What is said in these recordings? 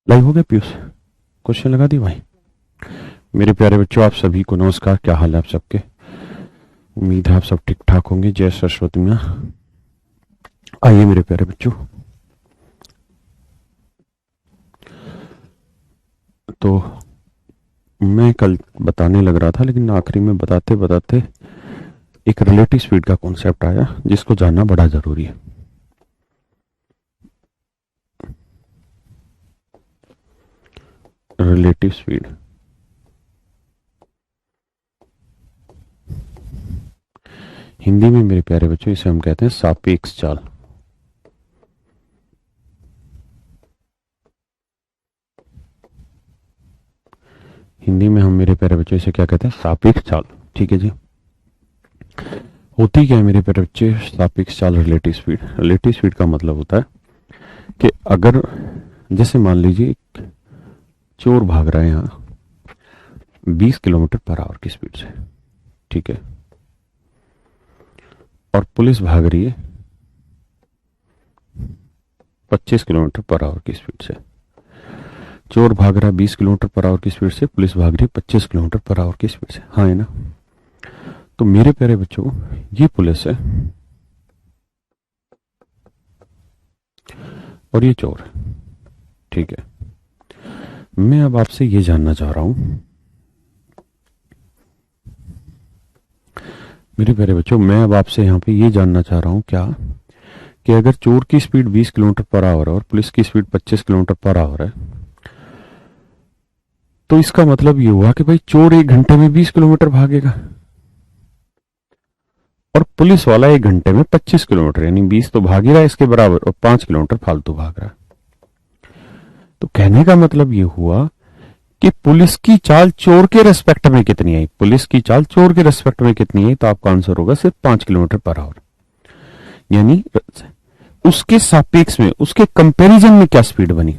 Live हो गया Piyush? Question लगा दी भाई। मेरे प्यारे बच्चों, आप सभी को नमस्कार। क्या हाल है आप सबके? उम्मीद है आप सब ठीक ठाक होंगे। जय सरस्वती माँ। आइए मेरे प्यारे बच्चों, तो मैं कल बताने लग रहा था, लेकिन आखिरी में बताते बताते एक रिलेटिव स्पीड का कॉन्सेप्ट आया जिसको जानना बड़ा जरूरी है। रिलेटिव स्पीड, हिंदी में मेरे प्यारे बच्चों इसे हम कहते हैं सापेक्ष चाल। हिंदी में हम मेरे प्यारे बच्चों इसे क्या कहते हैं? सापेक्ष चाल। ठीक है जी। होती क्या है मेरे प्यारे बच्चे सापेक्ष चाल? Relative speed. रिलेटिव स्पीड का मतलब होता है कि अगर जैसे मान लीजिए चोर भाग रहा है यहाँ 20 किलोमीटर पर आवर की स्पीड से, ठीक है, और पुलिस भाग रही है 25 किलोमीटर पर आवर की स्पीड से। चोर भाग रहा है 20 किलोमीटर पर आवर की स्पीड से, पुलिस भाग रही है 25 किलोमीटर पर आवर की स्पीड से। हाँ है ना? तो मेरे प्यारे बच्चों, ये पुलिस है और ये चोर है, ठीक है। मैं अब आपसे ये जानना चाह रहा हूं मेरे प्यारे बच्चों, मैं अब आपसे यहां पे ये जानना चाह रहा हूं क्या कि अगर चोर की स्पीड 20 किलोमीटर पर आवर है और पुलिस की स्पीड 25 किलोमीटर पर आवर है, तो इसका मतलब ये हुआ कि भाई चोर 1 घंटे में 20 किलोमीटर भागेगा और पुलिस वाला 1 घंटे में 25 किलोमीटर, यानी 20 तो भाग ही रहा है इसके बराबर और 5 किलोमीटर फालतू भाग रहा है। तो कहने का मतलब ये हुआ कि पुलिस की चाल चोर के रेस्पेक्ट में कितनी आई? पुलिस की चाल चोर के रेस्पेक्ट में कितनी आई? तो आपका आंसर होगा सिर्फ 5 किलोमीटर पर आवर। यानी उसके सापेक्ष में, उसके कंपैरिजन में क्या स्पीड बनी?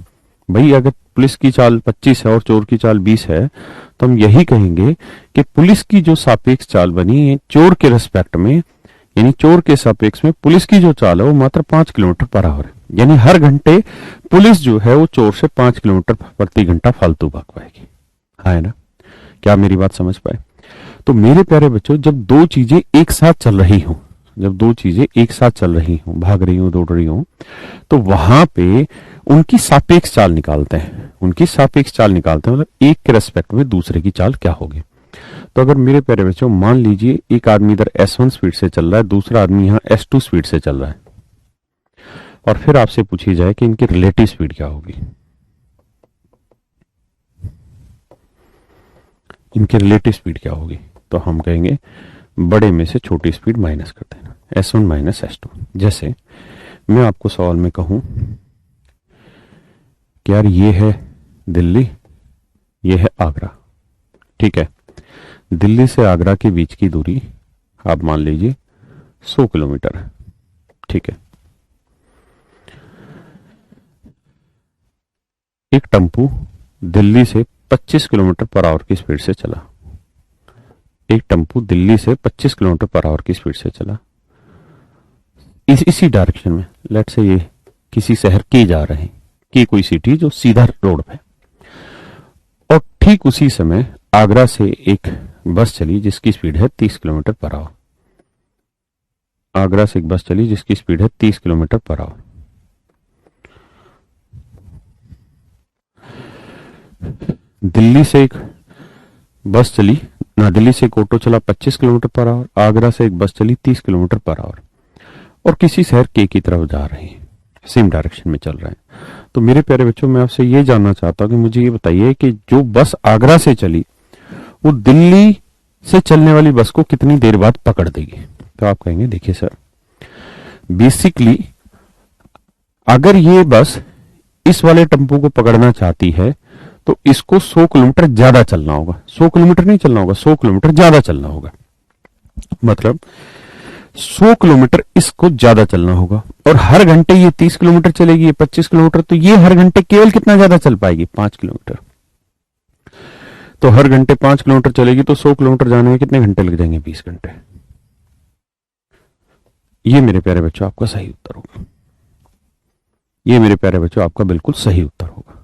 भाई अगर पुलिस की चाल 25 है और चोर की चाल 20 है, तो हम यही कहेंगे कि पुलिस की जो सापेक्ष चाल बनी है चोर के रेस्पेक्ट में, यानी चोर के सापेक्ष में पुलिस की जो चाल है वो मात्र 5 किलोमीटर पर आवर है। यानी हर घंटे पुलिस जो है वो चोर से 5 किलोमीटर प्रति घंटा फालतू भाग पाएगी। हाँ है ना? क्या मेरी बात समझ पाए? तो मेरे प्यारे बच्चों, जब दो चीजें एक साथ चल रही हों, जब दो चीजें एक साथ चल रही हों, भाग रही हों, दौड़ रही हों, तो वहां पे उनकी सापेक्ष चाल निकालते हैं। उनकी सापेक्ष चाल निकालते हैं मतलब एक के रेस्पेक्ट में दूसरे की चाल क्या होगी। तो अगर मेरे प्यारे बच्चों मान लीजिए एक आदमी इधर S1 स्पीड से चल रहा है, दूसरा आदमी यहाँ S2 स्पीड से चल रहा है, और फिर आपसे पूछी जाए कि इनकी रिलेटिव स्पीड क्या होगी, इनकी रिलेटिव स्पीड क्या होगी, तो हम कहेंगे बड़े में से छोटी स्पीड माइनस कर देना, S1 माइनस S2। जैसे मैं आपको सवाल में कहूं कि यार ये है दिल्ली, ये है आगरा, ठीक है। दिल्ली से आगरा के बीच की दूरी आप मान लीजिए 100 किलोमीटर है, ठीक है। एक टेम्पू दिल्ली से 25 किलोमीटर पर आवर की स्पीड से चला, एक टेम्पू दिल्ली से 25 किलोमीटर पर आवर की स्पीड से चला इसी डायरेक्शन में। लेट से ये किसी शहर के जा रहे हैं, की कोई सिटी जो सीधा रोड पे, और ठीक उसी समय आगरा से एक बस चली जिसकी स्पीड है 30 किलोमीटर पर आवर। आगरा से एक बस चली जिसकी स्पीड है 30 किलोमीटर पर आवर। दिल्ली से एक बस चली ना, दिल्ली से एक ऑटो चला 25 किलोमीटर पर आवर, आगरा से एक बस चली 30 किलोमीटर पर आवर, और किसी शहर के की तरफ जा रहे हैं, सेम डायरेक्शन में चल रहे हैं। तो मेरे प्यारे बच्चों, मैं आपसे ये जानना चाहता हूं कि मुझे ये बताइए कि जो बस आगरा से चली वो दिल्ली से चलने वाली बस को कितनी देर बाद पकड़ देगी? तो आप कहेंगे देखिए सर, बेसिकली अगर ये बस इस वाले टेम्पो को पकड़ना चाहती है तो इसको 100 किलोमीटर ज्यादा चलना होगा। 100 किलोमीटर नहीं चलना होगा, 100 किलोमीटर ज्यादा चलना होगा। मतलब 100 किलोमीटर इसको ज्यादा चलना होगा, और हर घंटे ये 30 किलोमीटर चलेगी, ये 25 किलोमीटर, तो ये हर घंटे केवल कितना ज्यादा चल पाएगी? 5 किलोमीटर। तो हर घंटे 5 किलोमीटर चलेगी तो 100 किलोमीटर जाने में कितने घंटे लग जाएंगे? 20 घंटे। ये मेरे प्यारे बच्चों आपका सही उत्तर होगा। ये मेरे प्यारे बच्चों आपका बिल्कुल सही उत्तर होगा।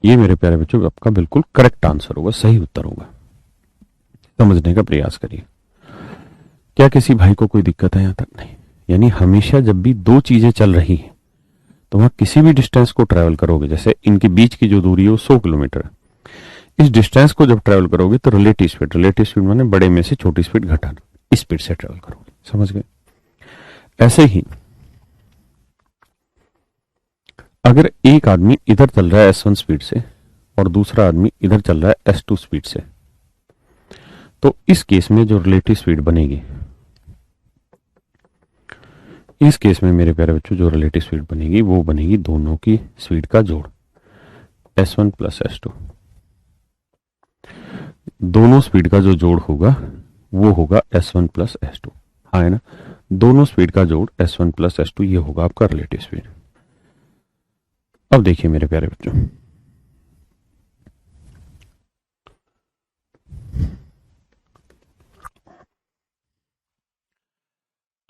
ये मेरे प्यारे बच्चों आपका बिल्कुल करेक्ट आंसर होगा, सही उत्तर होगा। समझने का प्रयास करिए। क्या किसी भाई को कोई दिक्कत है यहां तक? नहीं। यानी हमेशा जब भी दो चीजें चल रही हैं तो वहां किसी भी डिस्टेंस को ट्रेवल करोगे, जैसे इनके बीच की जो दूरी है वो 100 किलोमीटर है, इस डिस्टेंस को जब ट्रेवल करोगे तो रिलेटिव स्पीड माने बड़े में से छोटी स्पीड घटाना, इस स्पीड से ट्रेवल करोगे। समझ गए? ऐसे ही अगर एक आदमी इधर चल रहा है S1 स्पीड से और दूसरा आदमी इधर चल रहा है S2 स्पीड से, तो इस केस में जो रिलेटिव स्पीड बनेगी, इस केस में मेरे प्यारे बच्चों जो रिलेटिव स्पीड बनेगी वो बनेगी दोनों की स्पीड का जोड़, S1 प्लस S2। दोनों स्पीड का जो जोड़ होगा वो होगा S1 प्लस S2। हाँ है ना? दोनों स्पीड का जोड़ S1 प्लस S2 ये होगा आपका रिलेटिव स्पीड। अब देखिए मेरे प्यारे बच्चों,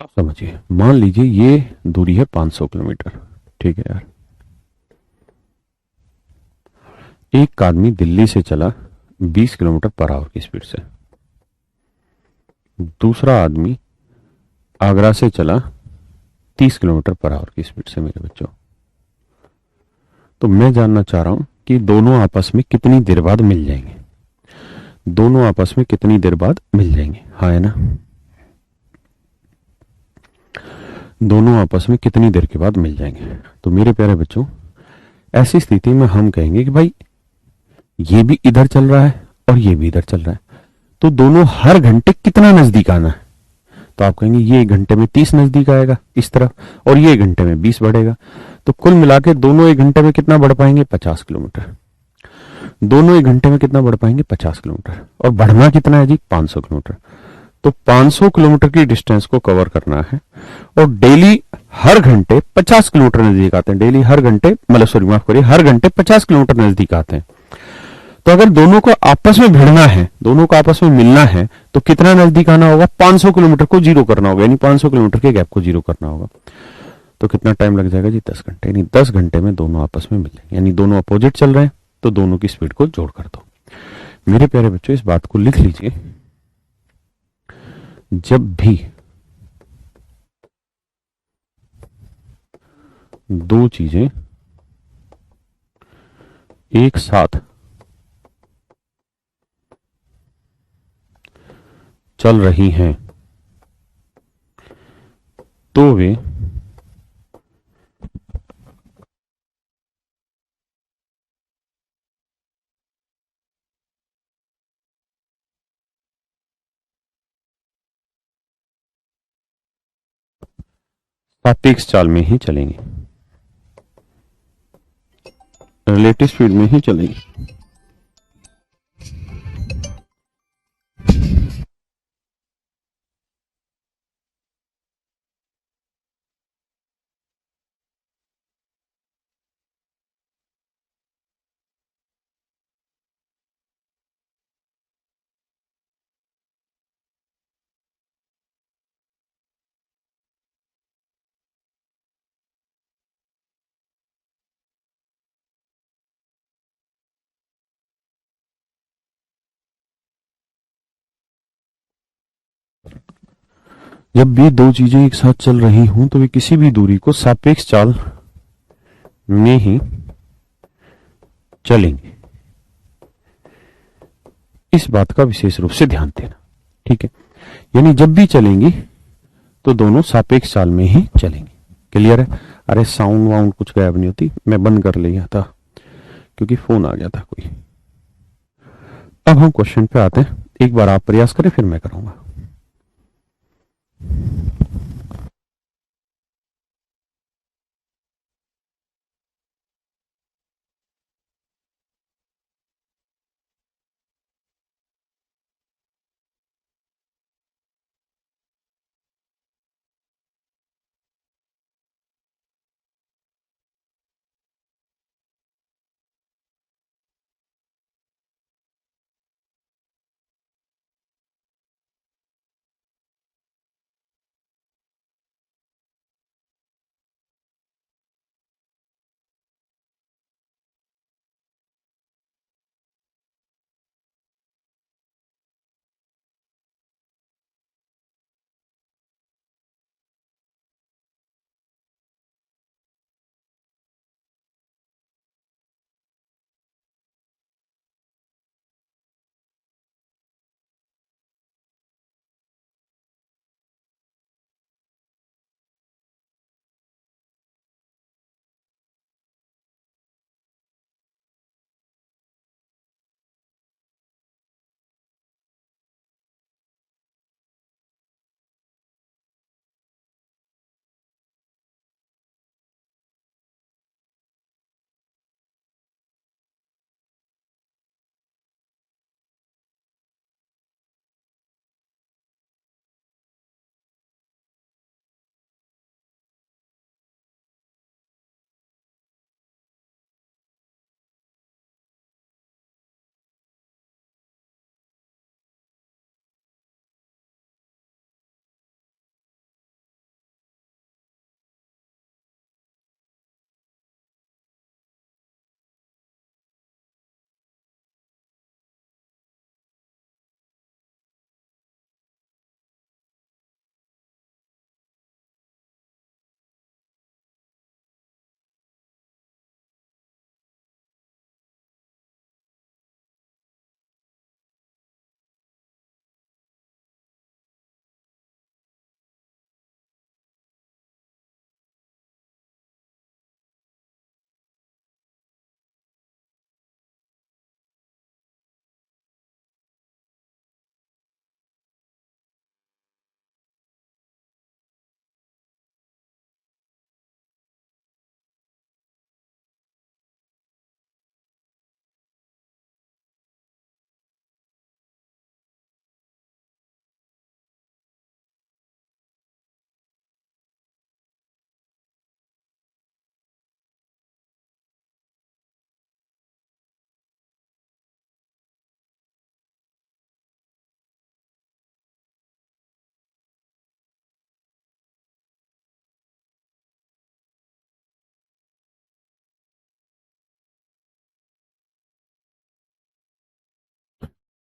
आप समझिए, मान लीजिए ये दूरी है 500 किलोमीटर। ठीक है यार, एक आदमी दिल्ली से चला 20 किलोमीटर पर आवर की स्पीड से, दूसरा आदमी आगरा से चला 30 किलोमीटर पर आवर की स्पीड से। मेरे बच्चों, तो मैं जानना चाह रहा हूं कि दोनों आपस में कितनी देर बाद मिल जाएंगे। दोनों आपस में कितनी देर बाद मिल जाएंगे? हाँ है ना? दोनों आपस में कितनी देर के बाद मिल जाएंगे? तो मेरे प्यारे बच्चों, ऐसी स्थिति में हम कहेंगे कि भाई ये भी इधर चल रहा है और ये भी इधर चल रहा है, तो दोनों हर घंटे कितना नजदीक आना है? तो आप कहेंगे ये एक घंटे में 30 नजदीक आएगा इस तरफ, और ये एक घंटे में 20 बढ़ेगा। तो कुल मिला के दोनों एक घंटे में कितना बढ़ पाएंगे? 50 किलोमीटर। दोनों एक घंटे में कितना बढ़ पाएंगे? 50 किलोमीटर। और बढ़ना कितना है जी? 500 किलोमीटर। तो 500 किलोमीटर की डिस्टेंस को कवर करना है और डेली हर घंटे 50 किलोमीटर नजदीक आते हैं। डेली हर घंटे, मतलब सॉरी माफ करिए, हर घंटे 50 किलोमीटर नजदीक आते हैं। तो अगर दोनों को आपस में भिड़ना है, दोनों को आपस में मिलना है, तो कितना नजदीक आना होगा? 500 किलोमीटर को जीरो करना होगा, यानी 500 किलोमीटर के गैप को जीरो करना होगा। तो कितना टाइम लग जाएगा जी? 10 घंटे। यानी 10 घंटे में दोनों आपस में मिल जाएंगे, यानी दोनों अपोजिट चल रहे हैं तो दोनों की स्पीड को जोड़ कर दो। मेरे प्यारे बच्चों, इस बात को लिख लीजिए, जब भी दो चीजें एक साथ चल रही हैं तो वे सापेक्ष चाल में ही चलेंगे, रिलेटिव स्पीड में ही चलेंगे। जब भी दो चीजें एक साथ चल रही हों तो वे किसी भी दूरी को सापेक्ष चाल में ही चलेंगे। इस बात का विशेष रूप से ध्यान देना। ठीक है? यानी जब भी चलेंगी तो दोनों सापेक्ष चाल में ही चलेंगे। क्लियर है? अरे साउंड वाउंड कुछ गायब नहीं होती, मैं बंद कर लिया था क्योंकि फोन आ गया था कोई। अब हम क्वेश्चन पे आते हैं। एक बार आप प्रयास करें, फिर मैं करूंगा।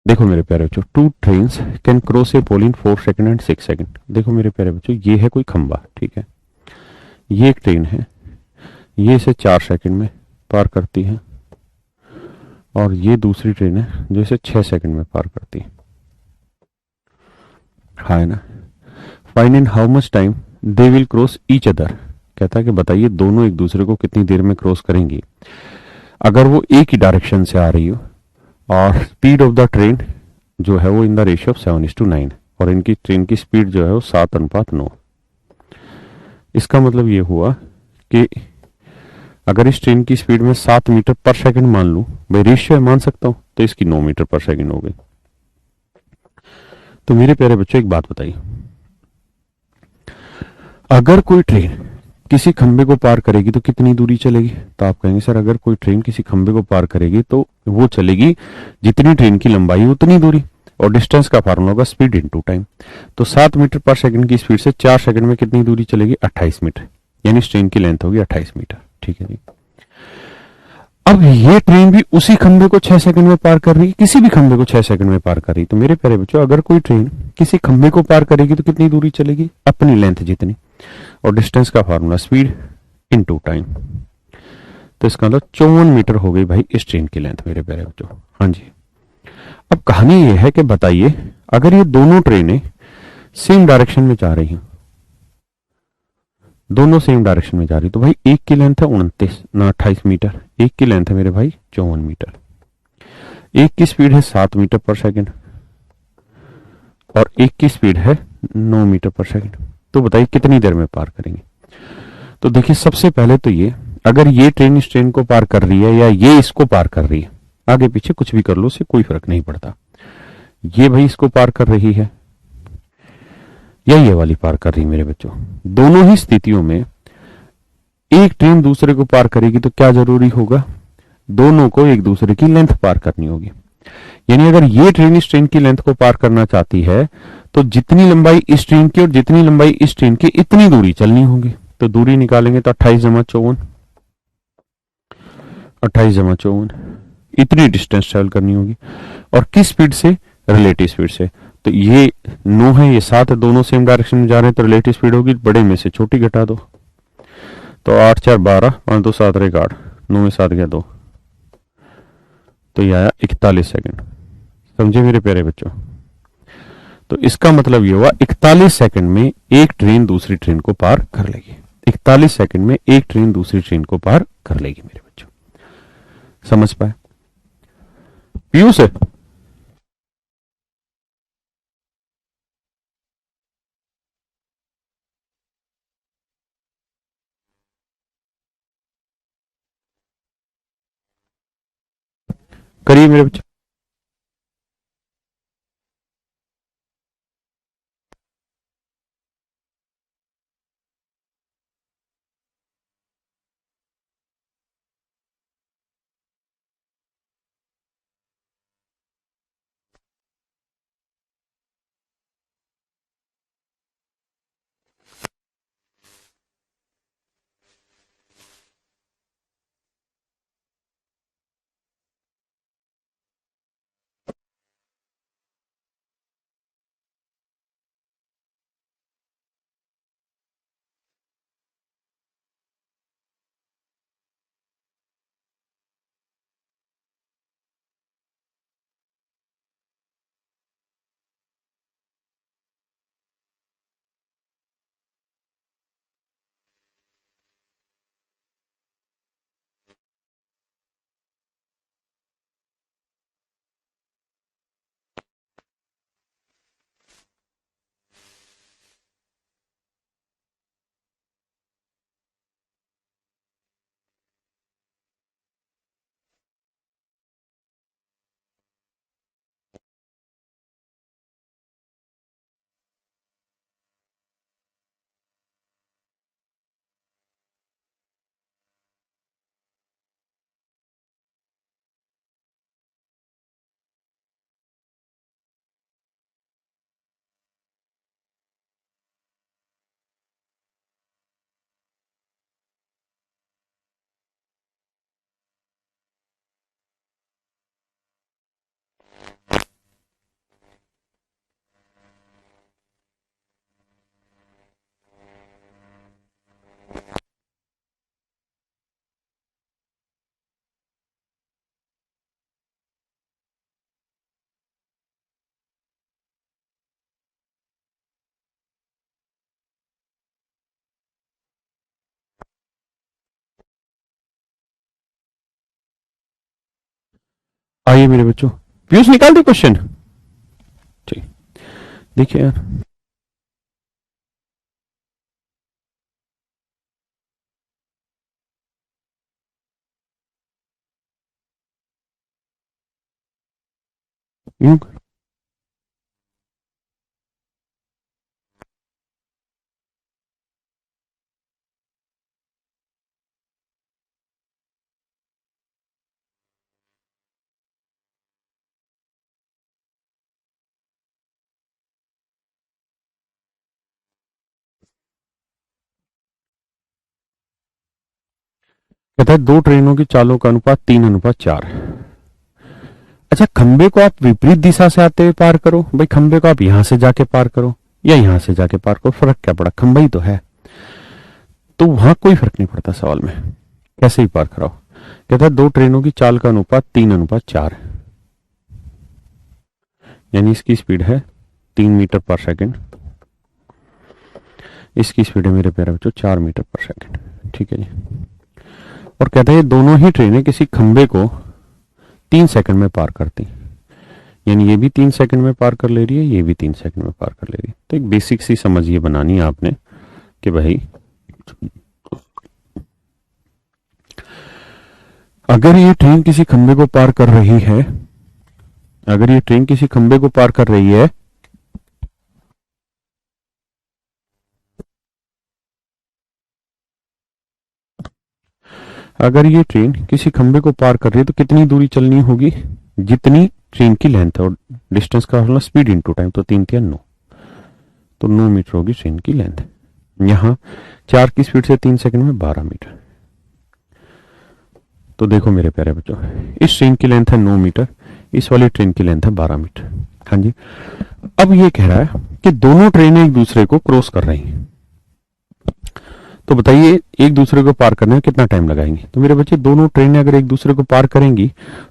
देखो मेरे प्यारे बच्चों, two trains can cross a pole in 4 second and 6 second. देखो मेरे प्यारे बच्चों, ये है कोई खंबा, ठीक है, ये एक ट्रेन है, ये इसे 4 सेकंड में पार करती है, और ये दूसरी ट्रेन है जो इसे 6 सेकंड में पार करती है। हाँ है ना। Find in how much time they will cross each other. कहता है कि बताइए दोनों एक दूसरे को कितनी देर में क्रॉस करेंगी अगर वो एक ही डायरेक्शन से आ रही हो, और स्पीड ऑफ द ट्रेन जो है वो इन द रेशियो ऑफ 7:9, और इनकी ट्रेन की स्पीड जो है वो 7:9। इसका मतलब ये हुआ कि अगर इस ट्रेन की स्पीड में 7 मीटर पर सेकंड मान लूं, भाई रेशियो मान सकता हूं, तो इसकी 9 मीटर पर सेकंड हो गई। तो मेरे प्यारे बच्चों एक बात बताइए, अगर कोई ट्रेन किसी खंबे को पार करेगी तो कितनी दूरी चलेगी? तो आप कहेंगे सर अगर कोई ट्रेन किसी खंबे को पार करेगी तो वो चलेगी जितनी ट्रेन की लंबाई उतनी दूरी, और डिस्टेंस का फार्मूला होगा स्पीड इनटू टाइम। तो 7 मीटर पर सेकंड की स्पीड से 4 सेकंड में कितनी दूरी चलेगी? 28 मीटर, यानी इस ट्रेन की लेंथ होगी 28 मीटर। ठीक है जी। अब ये ट्रेन भी उसी खंबे को 6 सेकंड में पार कर रही है, किसी भी खंबे को 6 सेकंड में पार कर रही है। तो मेरे प्यारे बच्चों, अगर कोई ट्रेन किसी खंबे को पार करेगी तो कितनी दूरी चलेगी? अपनी लेंथ जितनी, और डिस्टेंस का फार्मूला स्पीड इनटू टाइम। तो इसका मतलब 54 मीटर हो गई भाई इस ट्रेन की लेंथ मेरे प्यारे बच्चों। हाँ जी। अब कहानी यह है कि बताइए अगर ये दोनों ट्रेनें सेम डायरेक्शन में जा रही हैं, दोनों सेम डायरेक्शन में जा रही, तो भाई एक की लेंथ है 28 मीटर, एक की लेंथ है मेरे भाई 54 मीटर, एक की स्पीड है 7 मीटर पर सेकंड, और एक की स्पीड है 9 मीटर पर सेकंड। तो बताइए कितनी देर में पार करेंगे? तो देखिए सबसे पहले तो ये, अगर ये ट्रेन इस ट्रेन को पार कर रही है या ये इसको पार कर रही है, आगे पीछे कुछ भी कर लो, उससे कोई फर्क नहीं पड़ता। ये भाई इसको पार कर रही है या ये वाली पार कर रही है मेरे बच्चों, दोनों ही स्थितियों में एक ट्रेन दूसरे को पार करेगी तो क्या जरूरी होगा? दोनों को एक दूसरे की लेंथ पार करनी होगी। यानी अगर ये ट्रेन इस ट्रेन की लेंथ को पार करना चाहती है तो जितनी लंबाई इस ट्रेन की और जितनी लंबाई इस ट्रेन की, इतनी दूरी चलनी होगी। तो दूरी निकालेंगे तो 28 जमा 54, 28 जमा 54, इतनी डिस्टेंस ट्रेवल करनी होगी। और किस स्पीड से? रिलेटिव स्पीड से। तो ये 9 है, ये 7 है, दोनों सेम डायरेक्शन में जा रहे हैं, तो रिलेटिव स्पीड होगी बड़े में से छोटी घटा दो। तो 8 4 12, 5 2 7 1 8, 9 में 7 गया 2, तो ये आया 41 सेकंड। समझे मेरे प्यारे बच्चों? तो इसका मतलब ये हुआ 41 सेकंड में एक ट्रेन दूसरी ट्रेन को पार कर लेगी। 41 सेकंड में एक ट्रेन दूसरी ट्रेन को पार कर लेगी मेरे बच्चों। समझ पाए? पीयूष है। करिए मेरे बच्चों। आइए मेरे बच्चों, पीयूष निकाल दे क्वेश्चन। ठीक, देखिए यार, यूं कहता है दो ट्रेनों की चालों का अनुपात 3:4। अच्छा, खंबे को आप विपरीत दिशा से आते हुए पार करो, भाई खंबे को आप यहां से जाके पार करो या यहां से जाके पार करो, फर्क क्या पड़ा, खंबा ही तो है। तो वहां कोई फर्क नहीं पड़ता सवाल में, कैसे ही पार कराओ। कहता है दो ट्रेनों की चाल का अनुपात 3:4 है, यानी इसकी स्पीड है 3 मीटर पर सेकेंड, इसकी स्पीड है मेरे प्यारे बच्चों 4 मीटर पर सेकेंड। ठीक है जी। और कहता है ये दोनों ही ट्रेनें किसी खंबे को 3 सेकंड में पार करती, यानी ये भी 3 सेकंड में पार कर ले रही है, ये भी 3 सेकंड में पार कर ले रही है। तो एक बेसिक सी समझ ये बनानी है आपने कि भाई अगर ये ट्रेन किसी खंबे को पार कर रही है, अगर ये ट्रेन किसी खंबे को पार कर रही है, अगर ये ट्रेन किसी खंबे को पार कर रही है तो कितनी दूरी चलनी होगी, जितनी ट्रेन की लेंथ है, और डिस्टेंस का होना स्पीड इनटू टाइम, तो 3 3 9, तो 9 मीटर होगी ट्रेन की लेंथ। यहां 4 की स्पीड से 3 सेकंड में 12 मीटर। तो देखो मेरे प्यारे बच्चों, इस ट्रेन की लेंथ है 9 मीटर, इस वाली ट्रेन की लेंथ है 12 मीटर। हाँ जी। अब ये कह रहा है कि दोनों ट्रेनें एक दूसरे को क्रॉस कर रही हैं, तो बताइए एक दूसरे को पार करने में कितना टाइम लगाएंगे। तो मेरे बच्चे दोनों ट्रेनें अगर एक दूसरे को पार करेंगी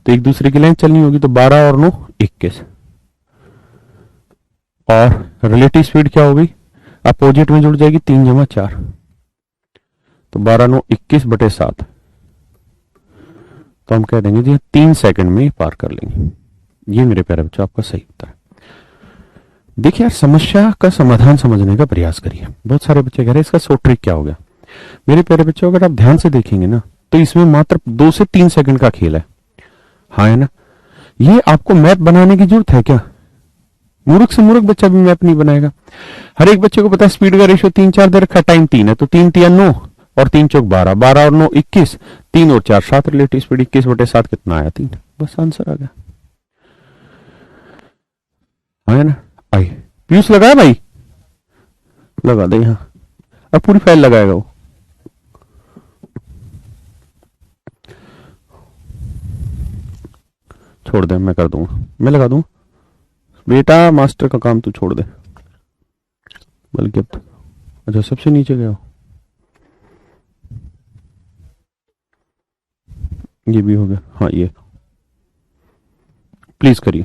तो एक दूसरे की लाइन चलनी होगी, तो 12 और 9 21, और रिलेटिव स्पीड क्या होगी, अपोजिट में जुड़ जाएगी 3 जमा 4, तो 12 9 21/7, तो हम कह देंगे जी 3 सेकंड में पार कर लेंगे। ये मेरे प्यारे बच्चों आपका सही होता है। देखिए यार, समस्या का समाधान समझने का प्रयास करिए। बहुत सारे बच्चे कह रहे हैं इसका शॉर्ट ट्रिक क्या हो गया। मेरे प्यारे बच्चों, अगर आप ध्यान से देखेंगे ना तो इसमें मात्र 2 से 3 सेकंड का खेल है। हाँ है ना। ये आपको मैप बनाने की जरूरत है क्या, मूर्ख से मूर्ख बच्चा भी मैप नहीं बनाएगा। हर एक बच्चे को पता है स्पीड का रेशियो 3 4 दे रखा, टाइम 3 है, तो 3 3 9 और 3 चौक 12, 12 और 9 21, 3 और 4 7, रिलेटिव स्पीड 21/7 कितना आया, 3। बस आंसर आ गया। हाँ है ना। आई पीयूष लगाया भाई, लगा दे यहाँ, अब पूरी फाइल लगाएगा वो। छोड़ दे, मैं कर दूंगा, मैं लगा दूंगा बेटा, मास्टर का काम तू छोड़ दे। बल्कि अब अच्छा सबसे नीचे गया हो, ये भी हो गया। हाँ ये प्लीज करिए।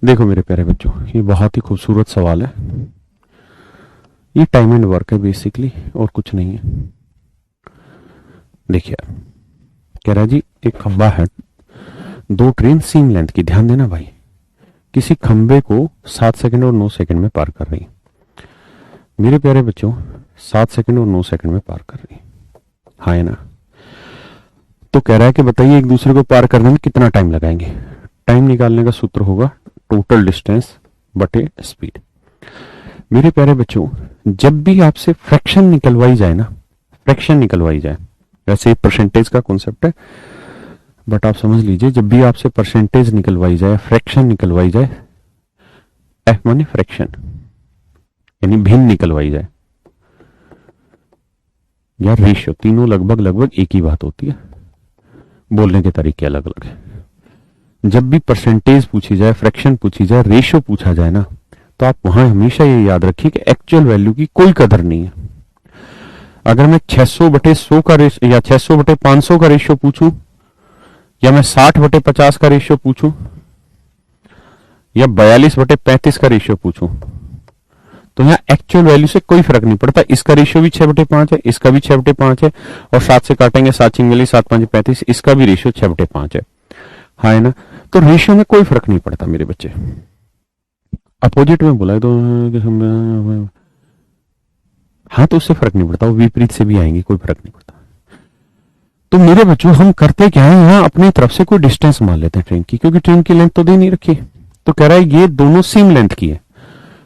देखो मेरे प्यारे बच्चों, ये बहुत ही खूबसूरत सवाल है। ये टाइम एंड वर्क है बेसिकली, और कुछ नहीं है। देखिए, कह रहा है जी एक खंबा है, दो ट्रेन सेम लेंथ की, ध्यान देना भाई, किसी खंबे को 7 सेकंड और 9 सेकंड में पार कर रही है। मेरे प्यारे बच्चों, 7 सेकंड और 9 सेकंड में पार कर रही है, हाँ है ना। तो कह रहा है कि बताइए एक दूसरे को पार करने में कितना टाइम लगाएंगे। टाइम निकालने का सूत्र होगा टोटल डिस्टेंस बटे स्पीड। मेरे प्यारे बच्चों, जब भी आपसे फ्रैक्शन निकलवाई जाए ना, फ्रैक्शन निकलवाई जाए, वैसे परसेंटेज का कॉन्सेप्ट है, बट आप समझ लीजिए, जब भी आपसे परसेंटेज निकलवाई जाए, फ्रैक्शन निकलवाई जाए, एफ माने फ्रैक्शन, यानी भिन्न निकलवाई जाए, या रेशियो, तीनों लगभग लगभग एक ही बात होती है, बोलने के तरीके अलग अलग है। जब भी परसेंटेज पूछी जाए, फ्रैक्शन पूछी जाए, रेशियो पूछा जाए ना, तो आप वहां हमेशा ये याद रखिए कि एक्चुअल वैल्यू की कोई कदर नहीं है। अगर मैं 600 बटे 100 का रेशियो, या 600 बटे 500 का रेशियो पूछूं, या मैं 60 बटे 50 का रेशियो पूछूं, या 42 बटे 35 का रेशियो पूछूं, तो यहाँ एक्चुअल वैल्यू से कोई फर्क नहीं पड़ता। इसका रेशियो भी 6/5 है, इसका भी 6/5 है, और 7 से काटेंगे 7 छिंगली 7×5 = 35, इसका भी रेशियो 6/5 है, हाँ है ना। तो रेशियो में कोई फर्क नहीं पड़ता मेरे बच्चे। अपोजिट में बोला है तो हाँ, तो उससे फर्क नहीं पड़ता, वो विपरीत से भी आएंगे, कोई फर्क नहीं पड़ता। तो मेरे बच्चों, हम करते क्या है, यहाँ अपनी तरफ से कोई डिस्टेंस मान लेते हैं ट्रेन की, क्योंकि ट्रेन की लेंथ तो दे नहीं रखी। तो कह रहा है ये दोनों सेम लेंथ की है,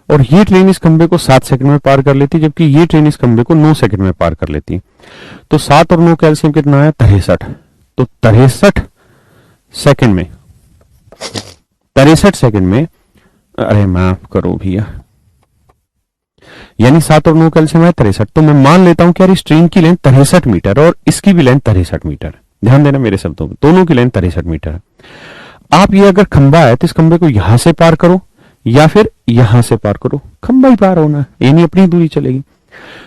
और ये ट्रेन इस खंबे को 7 सेकंड में पार कर लेती है, जबकि ये ट्रेन इस खंबे को 9 सेकंड में पार कर लेती है। तो 7 और 9 कैल्सियम कितना है, 63। तो 63 सेकंड में, 63 सेकंड में, अरे माफ करो भैया, यानी 7 और 9 कैल्सियम है 63। तो मैं मान लेता हूं कि यार इस ट्रेन की लेंथ 63 मीटर और इसकी भी लेंथ 63 मीटर। ध्यान देना मेरे शब्दों में, दोनों की लेंथ 63 मीटर है। आप ये अगर खंबा है तो इस खंबे को यहां से पार करो या फिर यहां से पार करो, खंबा ही पार होना है, ये नहीं अपनी दूरी चलेगी।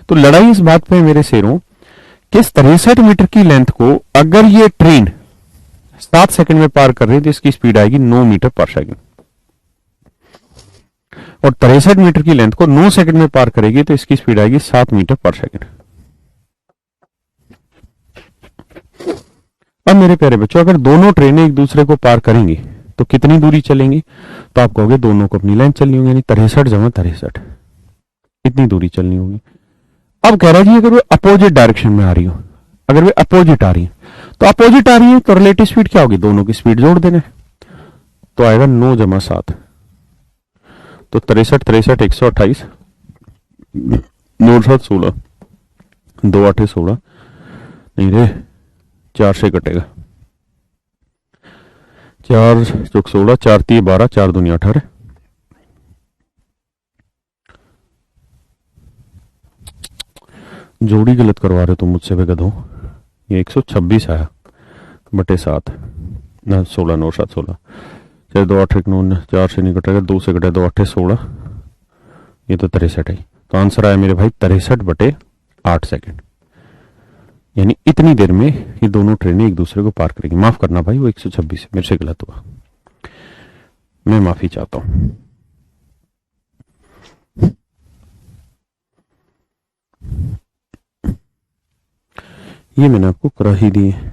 तो लड़ाई इस बात पे मेरे शेरों कि इस 63 मीटर की लेंथ को अगर ये ट्रेन 7 सेकंड में पार कर रही है तो इसकी स्पीड आएगी 9 मीटर पर सेकंड, और 63 मीटर की लेंथ को 9 सेकंड में पार करेगी तो इसकी स्पीड आएगी 7 मीटर पर सेकंड। अब मेरे प्यारे बच्चों, अगर दोनों ट्रेनें एक दूसरे को पार करेंगी तो कितनी दूरी चलेंगी, तो आप कहोगे दोनों को अपनी लेंथ चलनी होगी, यानी 63 × 63 इतनी दूरी चलनी होगी। अब कह रहा है जी अगर वे अपोजिट डायरेक्शन में आ रही हो, अगर वे अपोजिट आ रही है, तो अपोजिट आ रही है तो रिलेटिव स्पीड क्या होगी, दोनों की स्पीड जोड़ देना, तो आएगा 9 + 7। तो 63 63 128, 9 7 16, 2 8 16, नहीं रे, 4 से कटेगा, 4 चौक 16, 4 3 12, 4 दूनी 18। जोड़ी गलत करवा रहे हो तुम मुझसे बे गधो। ये 126 आया बटे 7 ना, 16 9 7 16, 4 2 8 1 9, 4 से नहीं कटेगा, 2 से कटेगा, 2 8 16, ये तो 63 है। तो आंसर आया मेरे भाई 63/8 सेकंड, यानी इतनी देर में ये दोनों ट्रेनें एक दूसरे को पार करेंगी। माफ करना भाई, वो 126 मेरे से गलत हुआ, मैं माफी चाहता हूं। ये मैंने आपको करा ही दी है।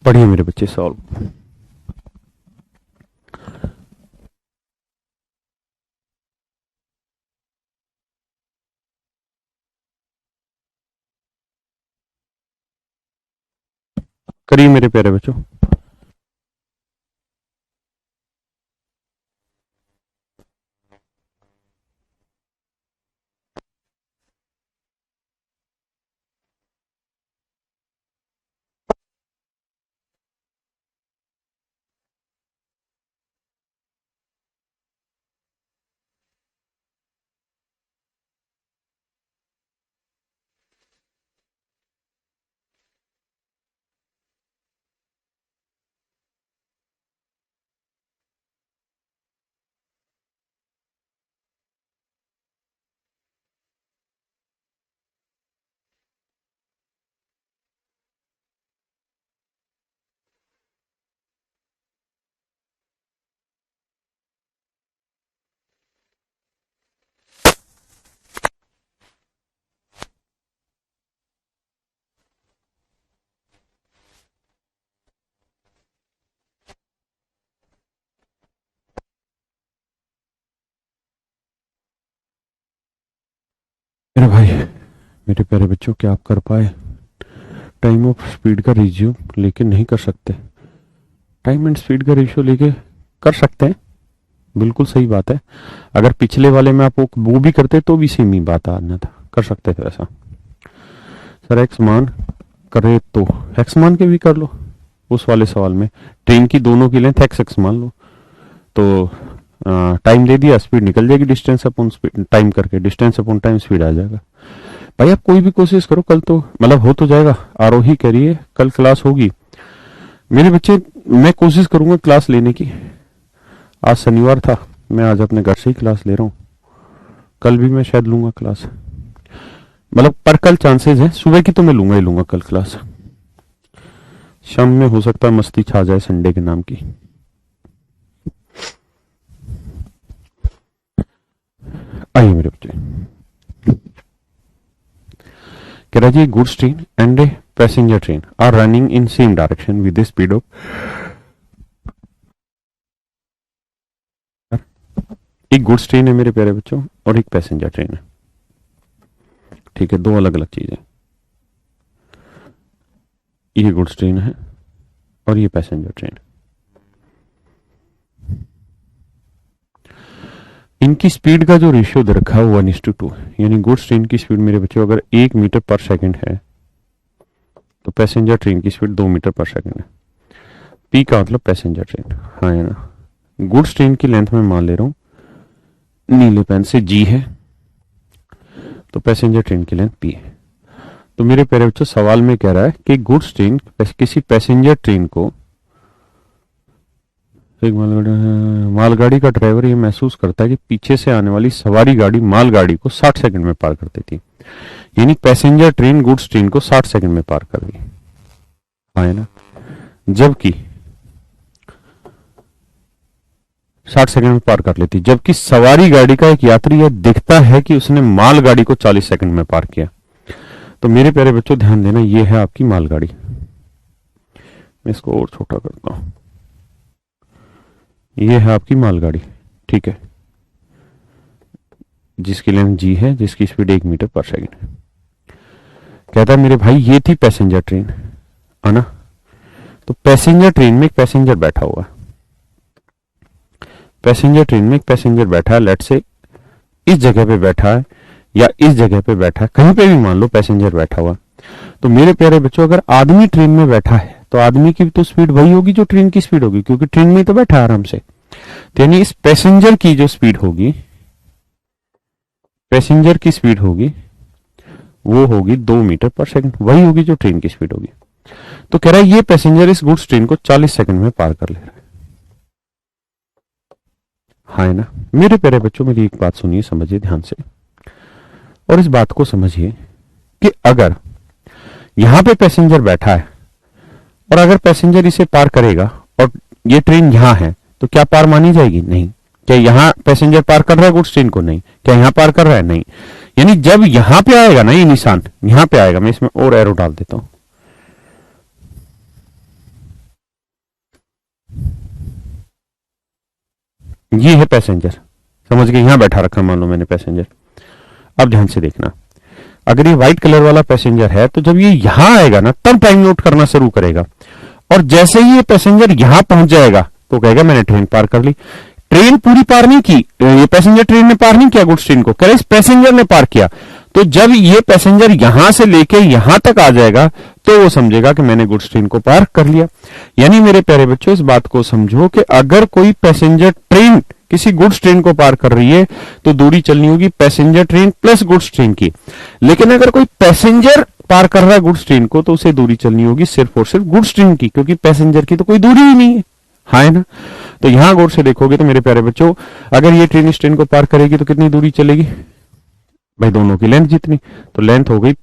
पढ़िए मेरे बच्चे सॉल्व। करिए मेरे प्यारे बच्चों। मेरे भाई, मेरे प्यारे बच्चों, क्या आप कर पाए टाइम ऑफ स्पीड का रेशियो लेके? नहीं कर सकते। टाइम एंड स्पीड का रेशियो लेके कर सकते हैं, बिल्कुल सही बात है। अगर पिछले वाले में आप वो भी करते तो भी सेम ही बात आना था, कर सकते थे ऐसा। सर एक्स मान करे तो एक्स मान के भी कर लो। उस वाले सवाल में ट्रेन की दोनों की लेंथ एक्स एक्स मान लो, तो टाइम दे दिया, स्पीड निकल जाएगी, डिस्टेंस अपॉन स्पीड टाइम करके, डिस्टेंस अपॉन टाइम स्पीड आ जाएगा। भाई आप कोई भी कोशिश करो, कल तो मतलब हो तो जाएगा। आरोही करिए, कल क्लास होगी मेरे बच्चे। मैं कोशिश करूंगा क्लास लेने की। आज शनिवार था, मैं आज अपने घर से ही क्लास ले रहा हूँ। कल भी मैं शायद लूंगा क्लास, मतलब पर कल चांसेस है। सुबह की तो मैं लूंगा ही लूंगा कल क्लास। शाम में हो सकता है मस्ती छा जाए संडे के नाम की। आइए मेरे बच्चे, कह रहा जी goods train and a passenger train are running in same direction with speed of. एक गुड्स ट्रेन है मेरे प्यारे बच्चों और एक पैसेंजर ट्रेन है, ठीक है, दो अलग अलग चीजें। ये गुड्स ट्रेन है और ये पैसेंजर ट्रेन। इनकी स्पीड का जो रेशियो दे रखा है वो 1:2, यानी गुड्स ट्रेन की स्पीड मेरे बच्चों अगर 1 मीटर पर सेकंड है तो पैसेंजर ट्रेन की स्पीड 2 मीटर पर सेकंड है। पी का मतलब पैसेंजर ट्रेन, हाँ है ना। गुड्स ट्रेन की लेंथ में मान ले रहा हूं नीले पेन से जी है, तो पैसेंजर ट्रेन की लेंथ पी है। तो मेरे प्यारे बच्चों सवाल में कह रहा है कि गुड्स ट्रेन किसी पैसेंजर ट्रेन को, एक मालगाड़ी का ड्राइवर ये महसूस करता है कि पीछे से आने वाली सवारी गाड़ी मालगाड़ी को 60 सेकंड में पार कर देती, यानी पैसेंजर ट्रेन गुड्स ट्रेन को 60 सेकंड में पार कर दी, है ना। जबकि 60 सेकंड में पार कर लेती, जबकि सवारी गाड़ी का एक यात्री यह दिखता है कि उसने मालगाड़ी को 40 सेकंड में पार किया। तो मेरे प्यारे बच्चों ध्यान देना, ये है आपकी मालगाड़ी। मैं इसको और छोटा करता हूं, ये है आपकी मालगाड़ी, ठीक है, जिसकी लेंथ जी है, जिसकी स्पीड 1 मीटर पर सेकंड है। कहता है मेरे भाई ये थी पैसेंजर ट्रेन, है ना। तो पैसेंजर ट्रेन में एक पैसेंजर बैठा हुआ है, पैसेंजर ट्रेन में एक पैसेंजर बैठा है, लेट से इस जगह पे बैठा है या इस जगह पे बैठा है, कहीं पे भी मान लो पैसेंजर बैठा हुआ। तो मेरे प्यारे बच्चों अगर आदमी ट्रेन में बैठा है तो आदमी की तो स्पीड वही होगी जो ट्रेन की स्पीड होगी, क्योंकि ट्रेन में ही तो बैठा है आराम से। तो यानी इस पैसेंजर की जो स्पीड होगी, पैसेंजर की स्पीड होगी वो होगी 2 मीटर पर सेकंड, वही होगी जो ट्रेन की स्पीड होगी। तो कह रहा है ये पैसेंजर इस गुड्स ट्रेन को 40 सेकंड में पार कर ले रहा है, हाँ है ना। मेरे प्यारे बच्चों मेरी एक बात सुनिए, समझिए ध्यान से, और इस बात को समझिए कि अगर यहां पे पैसेंजर बैठा है और अगर पैसेंजर इसे पार करेगा और ये ट्रेन यहां है तो क्या पार मानी जाएगी? नहीं। क्या यहां पैसेंजर पार कर रहा है गुड्स ट्रेन को? नहीं। क्या यहां पार कर रहा है? नहीं। यानी जब यहां पे आएगा ना, ये निशान यहां पे आएगा, मैं इसमें और एरो डाल देता हूं, ये है पैसेंजर, समझ गए, यहां बैठा रखा मान लो मैंने पैसेंजर। अब ध्यान से देखना, अगर ये व्हाइट कलर वाला पैसेंजर है तो जब ये यहां आएगा ना तब टाइम नोट करना शुरू करेगा, और जैसे ही ये पैसेंजर यहां पहुंच जाएगा तो कहेगा मैंने ट्रेन पार कर ली। ट्रेन पूरी पार नहीं की, ये पैसेंजर ट्रेन ने पार नहीं किया गुड्स ट्रेन को, कह रहे इस पैसेंजर ने पार किया। तो जब ये पैसेंजर यहां से लेके यहां तक आ जाएगा तो वो समझेगा कि मैंने गुड्स ट्रेन को पार कर लिया। यानी मेरे प्यारे बच्चों इस बात को समझो कि अगर कोई पैसेंजर ट्रेन किसी गुड्स ट्रेन को पार कर रही है तो दूरी चलनी होगी passenger train plus goods train की। लेकिन अगर कोई पैसेंजर पार कर रहा है गुड्स ट्रेन को तो उसे दूरी चलनी होगी सिर्फ और सिर्फ गुड्स ट्रेन की, क्योंकि पैसेंजर की तो कोई दूरी ही नहीं है, हाँ है ना। तो यहां गौर से देखोगे तो मेरे प्यारे बच्चों अगर ये ट्रेन इस ट्रेन को पार करेगी तो कितनी दूरी चलेगी भाई? दोनों की लेंथ जितनी, तो लेंथ हो गई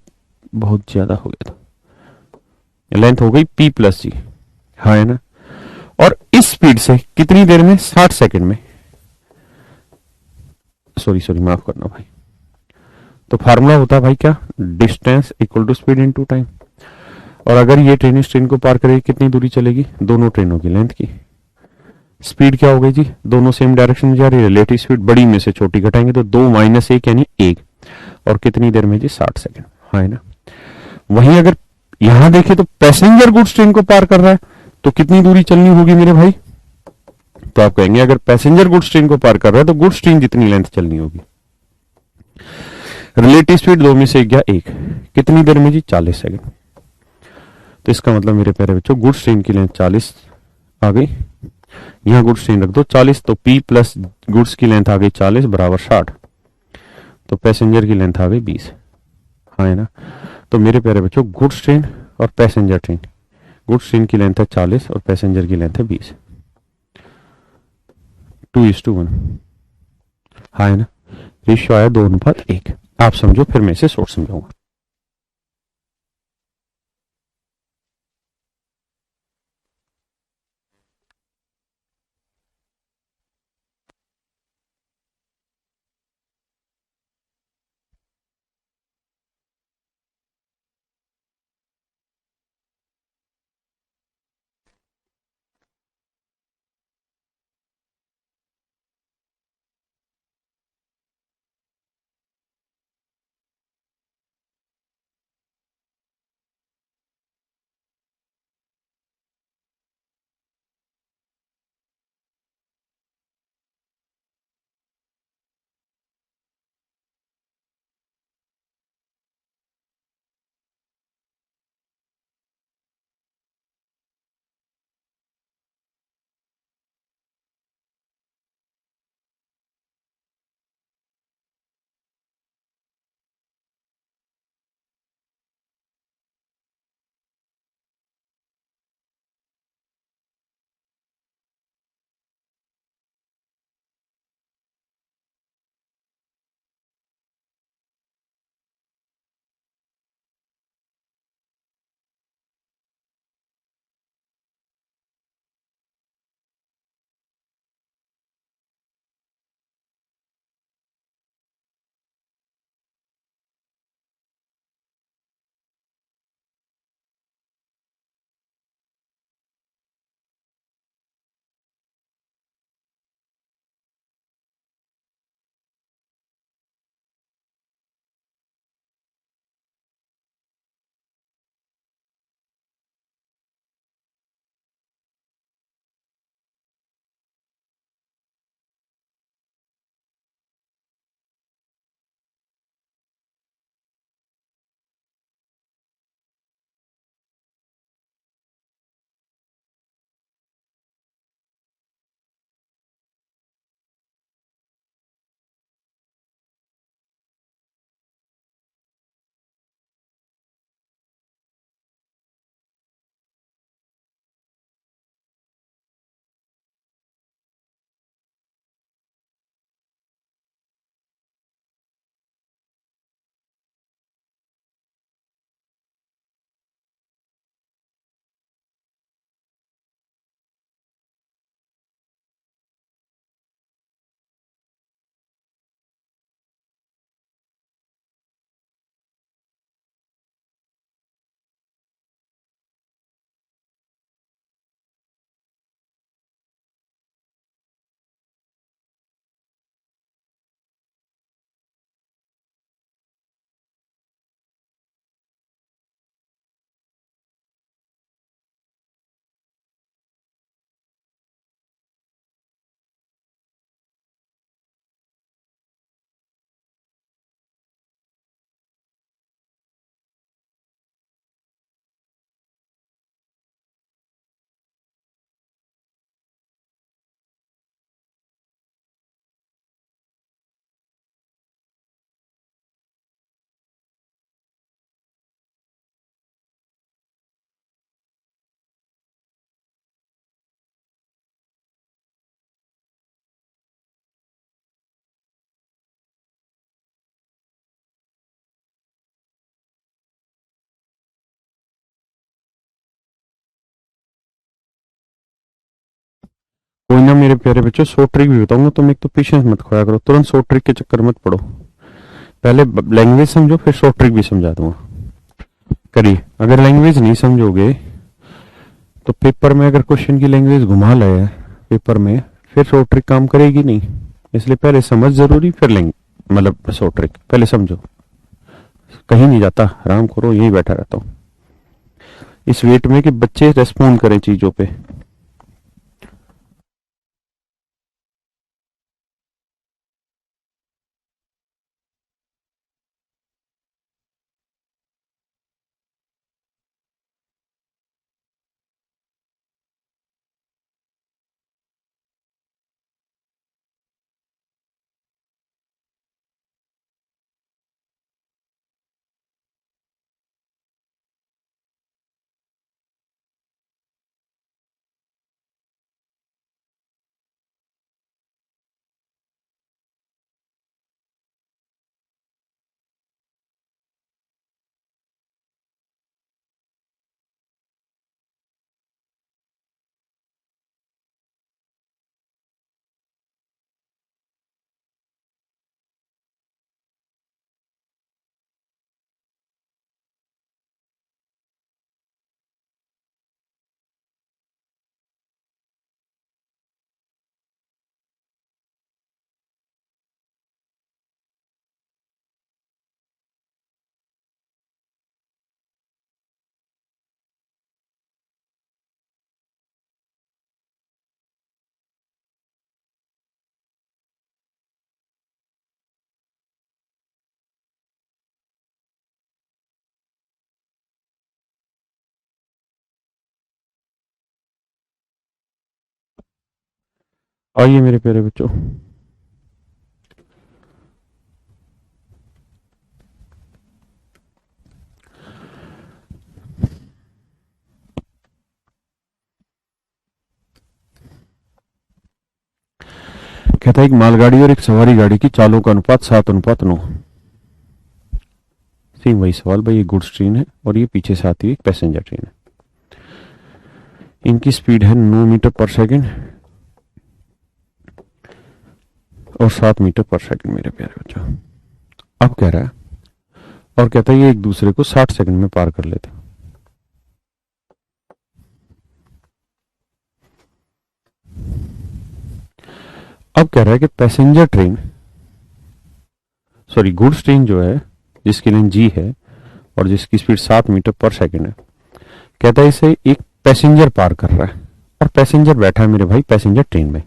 बहुत ज्यादा हो गया, तो लेंथ हो गई P प्लस जी, हाँ है ना। और इस स्पीड से कितनी देर में? 60 सेकंड में, सॉरी माफ करना भाई। तो फार्मूला होता है भाई क्या? Distance equal to speed into time. और अगर ये ट्रेन इस ट्रेन को पार करेगी कितनी दूरी चलेगी? दोनों ट्रेनों की लेंथ की। स्पीड क्या हो गई जी? दोनों सेम डायरेक्शन में जा रही है, रिलेटिव स्पीड बड़ी में से छोटी घटाएंगे तो 2 - 1 यानी 1। और कितनी देर में जी 60 सेकंड। हाँ है ना। वहीं अगर यहां देखें तो पैसेंजर गुड्स ट्रेन को पार कर रहा है तो कितनी दूरी चलनी होगी मेरे भाई? तो आप कहेंगे अगर पैसेंजर गुड्स ट्रेन को पार कर रहा है तो गुड्स ट्रेन जितनी लेंथ चलनी होगी। रिलेटिव स्पीड 2 में से गया 1, कितनी देर में जी 40 सेकंड। तो इसका मतलब मेरे प्यारे बच्चों गुड्स ट्रेन की लेंथ 40 आ गई, यहां गुड्स ट्रेन रख दो 40, तो P प्लस गुड्स की लेंथ आ गई 40 बराबर 60, तो पैसेंजर की लेंथ आ गई 20। हाँ है ना। तो मेरे प्यारे बच्चों गुड्स ट्रेन और पैसेंजर ट्रेन, गुड्स ट्रेन की लेंथ है 40 और पैसेंजर की लेंथ है 20, 2:1। हाँ है ना। रेशियो आया 2:1। आप समझो फिर मैं इसे शॉर्ट समझाऊंगा। कोई ना मेरे प्यारे बच्चों, शॉर्ट ट्रिक भी बताऊंगा, तुम एक तो पेशेंस मत खोया करो, तुरंत शॉर्ट ट्रिक के चक्कर मत पड़ो, पहले लैंग्वेज समझो फिर शॉर्ट ट्रिक भी समझा दूंगा। करिए, अगर लैंग्वेज नहीं समझोगे तो पेपर में अगर क्वेश्चन की लैंग्वेज घुमा लाया पेपर में, फिर शॉर्ट ट्रिक काम करेगी नहीं। इसलिए पहले समझ जरूरी, फिर मतलब शॉर्ट ट्रिक पहले समझो। कहीं नहीं जाता, आराम करो, यहीं बैठा रहता हूँ इस वेट में कि बच्चे रेस्पॉन्ड करें चीजों पे। आइए मेरे प्यारे बच्चों, कहता है एक मालगाड़ी और एक सवारी गाड़ी की चालों का अनुपात 7:9। सेम वही सवाल भाई, ये गुड्स ट्रेन है और ये पीछे से आती हुई एक पैसेंजर ट्रेन है। इनकी स्पीड है 9 मीटर पर सेकेंड और 7 मीटर पर सेकेंड मेरे प्यारे बच्चों। अब कह रहा है और कहता है ये एक दूसरे को 60 सेकंड में पार कर लेते। अब कह रहा है कि passenger train, sorry goods train जो है जिसकी लेंथ जी है और जिसकी स्पीड 7 मीटर पर सेकंड है, कहता है इसे एक पैसेंजर पार कर रहा है और पैसेंजर बैठा है मेरे भाई पैसेंजर ट्रेन में।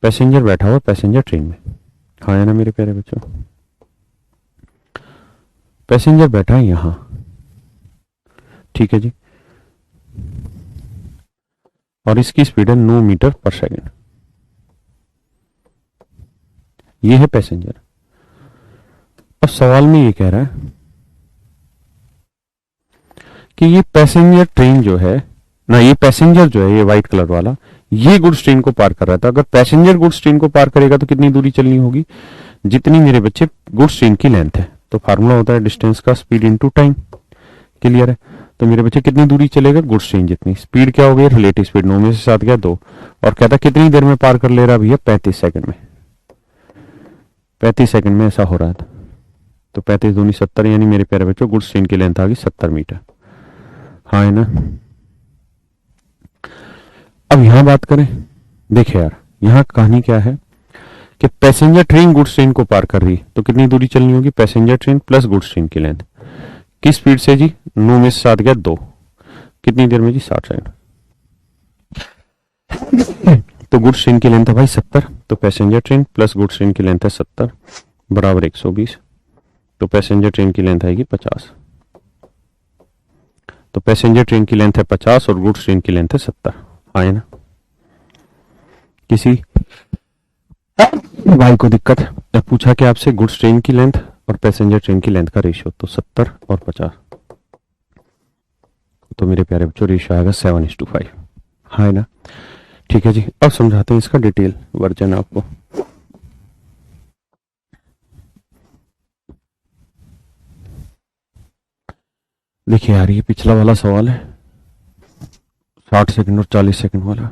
पैसेंजर बैठा हुआ पैसेंजर ट्रेन में, हाँ है ना मेरे प्यारे बच्चों। पैसेंजर बैठा है यहां, ठीक है जी, और इसकी स्पीड है 9 मीटर पर सेकंड। ये है पैसेंजर। अब सवाल में ये कह रहा है कि ये पैसेंजर ट्रेन जो है ना, ये पैसेंजर जो है ये व्हाइट कलर वाला, ये गुड्स ट्रेन को पार कर रहा था। अगर पैसेंजर गुड्स ट्रेन को पार करेगा तो कितनी दूरी चलनी होगी, जितनी मेरे बच्चे गुड्स ट्रेन की लेंथ है। तो फार्मूला होता है डिस्टेंस का स्पीड इनटू टाइम। क्लियर है? तो मेरे बच्चे कितनी दूरी चलेगा, गुड्स ट्रेन जितनी। स्पीड क्या हो गई, रिलेटिव स्पीड, 9 में से 7 गया 2, और कहता कितनी देर में पार कर ले रहा भैया, 35 सेकंड में। 35 सेकंड में ऐसा हो रहा था। तो 35 दूनी 70, यानी मेरे प्यारे बच्चों गुड्स ट्रेन की लेंथ आ गई 70 मीटर। हाँ है ना। अब यहां बात करें, देखिए यार यहां कहानी क्या है कि पैसेंजर ट्रेन गुड्स ट्रेन को पार कर रही है तो कितनी दूरी चलनी होगी, passenger train plus goods train की लेंथ। किस स्पीड से जी, 9 में से 7 गया 2, कितनी देर में जी, 60 सेकंड। तो गुड्स ट्रेन की लेंथ है भाई 70, तो passenger train plus goods train की लेंथ है 70 बराबर 120। तो पैसेंजर ट्रेन की लेंथ आएगी 50। तो पैसेंजर ट्रेन की लेंथ है 50 और गुड्स ट्रेन की लेंथ है 70। आए ना। किसी भाई को दिक्कत है, पूछा कि आपसे गुड्स ट्रेन की लेंथ और पैसेंजर ट्रेन की लेंथ का रेशियो, तो 70 और 50, तो मेरे प्यारे बच्चों रेशियो आएगा 7:5। हाँ है ना। ठीक है जी, अब समझाते हैं इसका डिटेल वर्जन आपको। देखिए यार ये पिछला वाला सवाल है 60 सेकंड और 40 सेकंड वाला।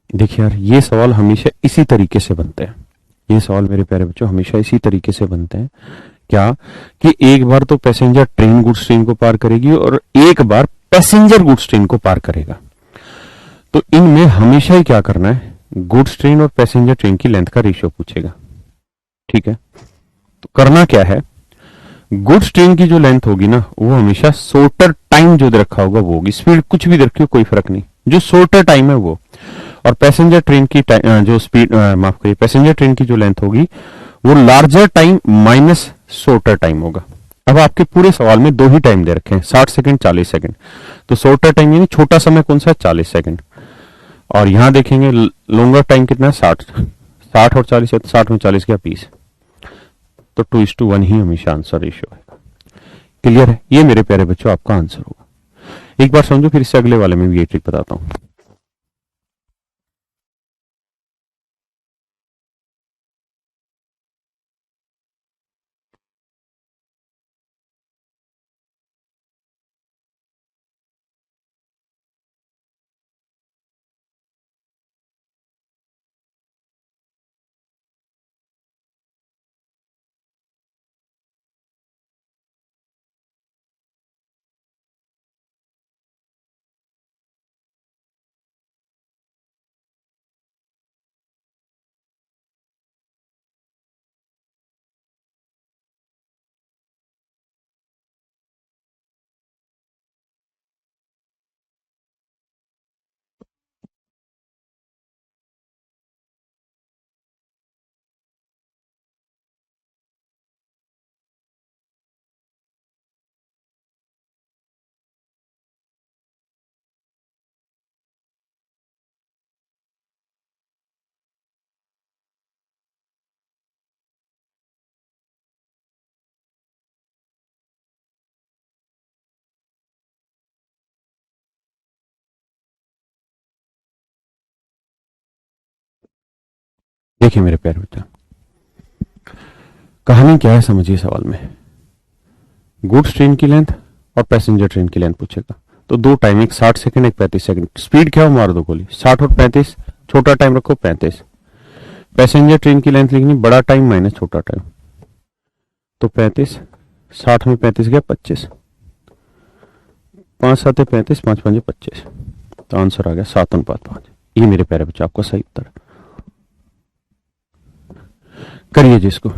देखिए यार ये सवाल हमेशा इसी तरीके से बनते हैं। ये सवाल मेरे प्यारे बच्चों हमेशा इसी तरीके से बनते हैं। क्या कि एक बार तो पैसेंजर ट्रेन गुड्स ट्रेन को पार करेगी और एक बार पैसेंजर गुड्स ट्रेन को पार करेगा। तो इनमें हमेशा ही क्या करना है, गुड्स ट्रेन और पैसेंजर ट्रेन की लेंथ का रेशियो पूछेगा। ठीक है, तो करना क्या है, गुड्स ट्रेन की जो लेंथ होगी ना वो हमेशा शॉर्टर टाइम जो रखा होगा वो होगी, स्पीड कुछ भी रखी हो कोई फर्क नहीं, जो शॉर्टर टाइम है वो। और पैसेंजर ट्रेन की जो स्पीड माफ करिए, पैसेंजर ट्रेन की जो लेंथ होगी वो larger time minus shorter time होगा। अब आपके पूरे सवाल में दो ही टाइम दे रखे हैं, 60 सेकंड 40 सेकंड। तो शॉर्टर टाइम यानी छोटा समय कौन सा है, 40 सेकंड। और यहां देखेंगे लॉन्गर टाइम कितना है, 60। 60 और 40 है, 60 में 40 क्या 20। तो 2:1 ही हमेशा आंसर रेशियो है। क्लियर है? ये मेरे प्यारे बच्चों आपका आंसर होगा। एक बार समझो, फिर इससे अगले वाले में भी ये ट्रिक बताता हूं। देखिए मेरे प्यारे बच्चा, कहानी क्या है समझिए। सवाल में गुड्स ट्रेन की लेंथ और पैसेंजर ट्रेन की लेंथ पूछेगा। तो दो टाइम, एक 60 सेकंड एक 35 सेकंड। स्पीड क्या हो, मार दो गोली। 60 और 35, छोटा टाइम रखो 35। पैसेंजर ट्रेन की लेंथ लिखनी, बड़ा टाइम माइनस छोटा टाइम। तो 35, 60 में 35 गया 25, 5 7 35, 5 5 25। तो आंसर आ गया 7:5। ये मेरे प्यारे बच्चे आपका सही उत्तर। करिए जिसको।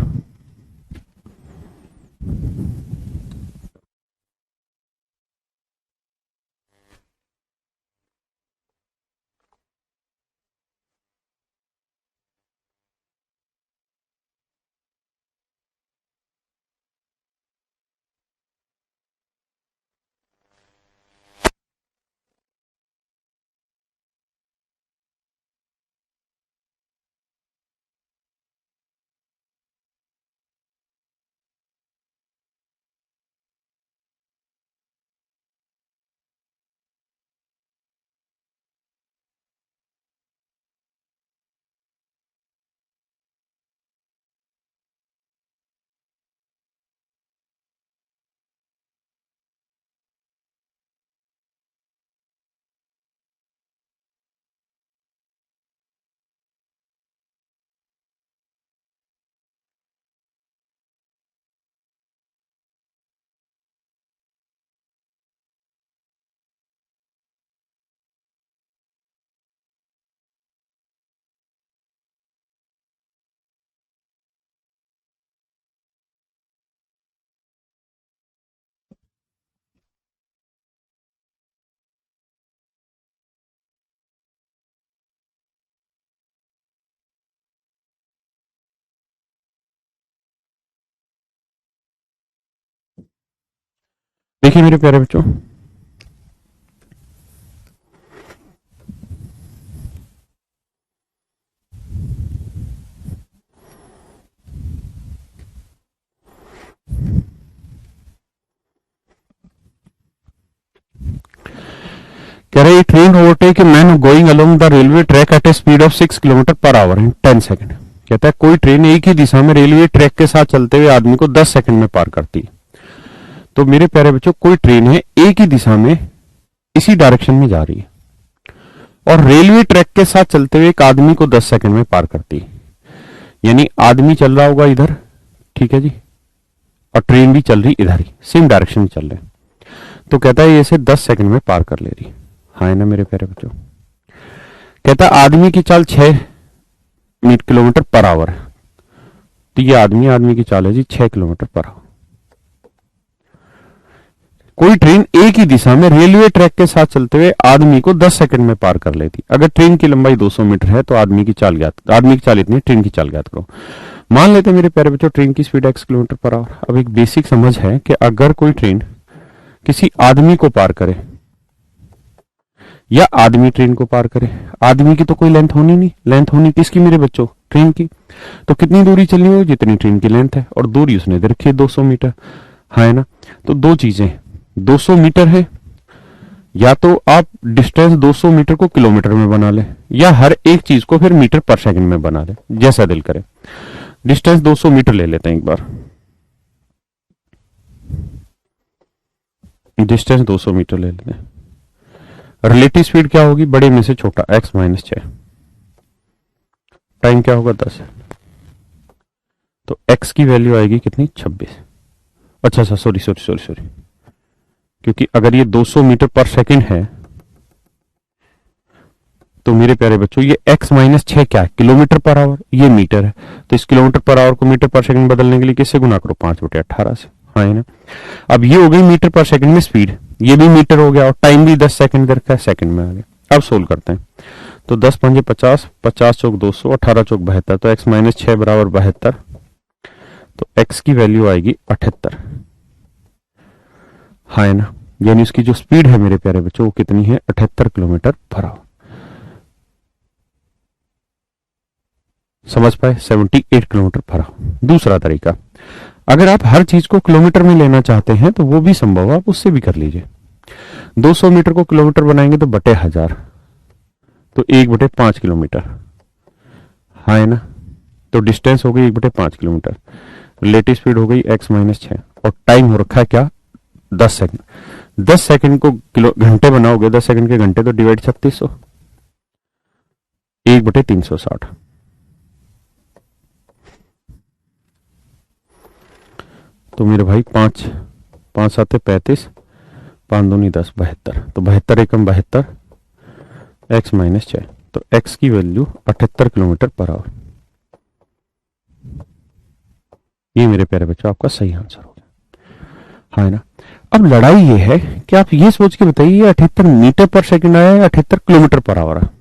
देखिए मेरे प्यारे बच्चों, कह रहे train overtake a man going along the railway track at a speed of 6 kilometre per hour in 10 second. कहता है कोई ट्रेन एक ही दिशा में रेलवे ट्रैक के साथ चलते हुए आदमी को 10 सेकंड में पार करती है। तो मेरे प्यारे बच्चों, कोई ट्रेन है एक ही दिशा में इसी डायरेक्शन में जा रही है और रेलवे ट्रैक के साथ चलते हुए एक आदमी को 10 सेकंड में पार करती है। यानी आदमी चल रहा होगा इधर, ठीक है जी, और ट्रेन भी चल रही इधर ही, सेम डायरेक्शन में चल रहे हैं। तो कहता है ये इसे 10 सेकंड में पार कर ले रही। हाँ है ना मेरे प्यारे बच्चों। कहता है आदमी की चाल 6 किलोमीटर पर आवर है, तो ये आदमी की चाल है जी 6 किलोमीटर पर आवर। कोई ट्रेन एक ही दिशा में रेलवे ट्रैक के साथ चलते हुए आदमी को 10 सेकंड में पार कर लेती। अगर ट्रेन की लंबाई 200 मीटर है तो आदमी की चाल इतनी है, ट्रेन की चाल ज्ञात करो। मान लेते हैं मेरे प्यारे बच्चों ट्रेन की speed x kilometre per our. अब एक बेसिक समझ है कि अगर कोई ट्रेन किसी आदमी को पार करे या आदमी ट्रेन को पार करे, आदमी की तो कोई लेंथ होनी नहीं, लेंथ होनी किसकी मेरे बच्चों, ट्रेन की। तो कितनी दूरी चलनी हो, जितनी ट्रेन की लेंथ है, और दूरी उसने दे रखी है 200 मीटर, है ना। तो दो चीजें, 200 मीटर है, या तो आप डिस्टेंस 200 मीटर को किलोमीटर में बना ले, या हर एक चीज को फिर मीटर पर सेकंड में बना ले, जैसा दिल करे। डिस्टेंस 200 मीटर ले लेते हैं एक बार। डिस्टेंस 200 मीटर ले लेते हैं। रिलेटिव स्पीड क्या होगी, बड़े में से छोटा, x माइनस 6। टाइम क्या होगा 10। तो x की वैल्यू आएगी कितनी, 26। अच्छा सॉरी, क्योंकि अगर ये 200 मीटर पर सेकंड है तो मेरे प्यारे बच्चों ये x माइनस 6 क्या है, किलोमीटर पर आवर, ये मीटर है। तो इस किलोमीटर पर आवर को मीटर पर सेकंड बदलने के लिए किससे गुना करो, 5/18 से, हाँ ना। अब ये हो गई मीटर पर सेकंड में स्पीड, ये भी मीटर हो गया, और टाइम भी 10 सेकंड रखा है, सेकंड में आ गया। अब सोल्व करते हैं। तो 10 पंजे 50, 50 चौक 200, 18 चौक 72, तो x माइनस 6 बराबर 72। तो x की वैल्यू आएगी 78, हाँ ना। यानी उसकी जो स्पीड है मेरे प्यारे बच्चों वो कितनी है, 78 किलोमीटर पर आवर। समझ पाए, 78 किलोमीटर पर आवर। दूसरा तरीका, अगर आप हर चीज को किलोमीटर में लेना चाहते हैं तो वो भी संभव है, आप उससे भी कर लीजिए। 200 मीटर को किलोमीटर बनाएंगे तो बटे 1000, तो 1/5 किलोमीटर, हाँ ना। तो डिस्टेंस हो गई 1/5 किलोमीटर, रिलेटिव स्पीड हो गई x माइनस 6, और टाइम हो रखा है क्या, 10 सेकंड। 10 सेकंड को किलो घंटे बनाओगे, 10 सेकंड के घंटे, तो डिवाइड 3600, 1/360। तो मेरे भाई 5 5 7 35, 5 दूनी 10, 72। तो 72 एकम 72, x माइनस 6। तो x की वैल्यू 78 किलोमीटर पर आवर। ये मेरे प्यारे बच्चों आपका सही आंसर हो गया, है ना। अब लड़ाई ये है कि आप ये सोच के बताइए 78 मीटर पर सेकंड आया या 78 किलोमीटर पर आवर है।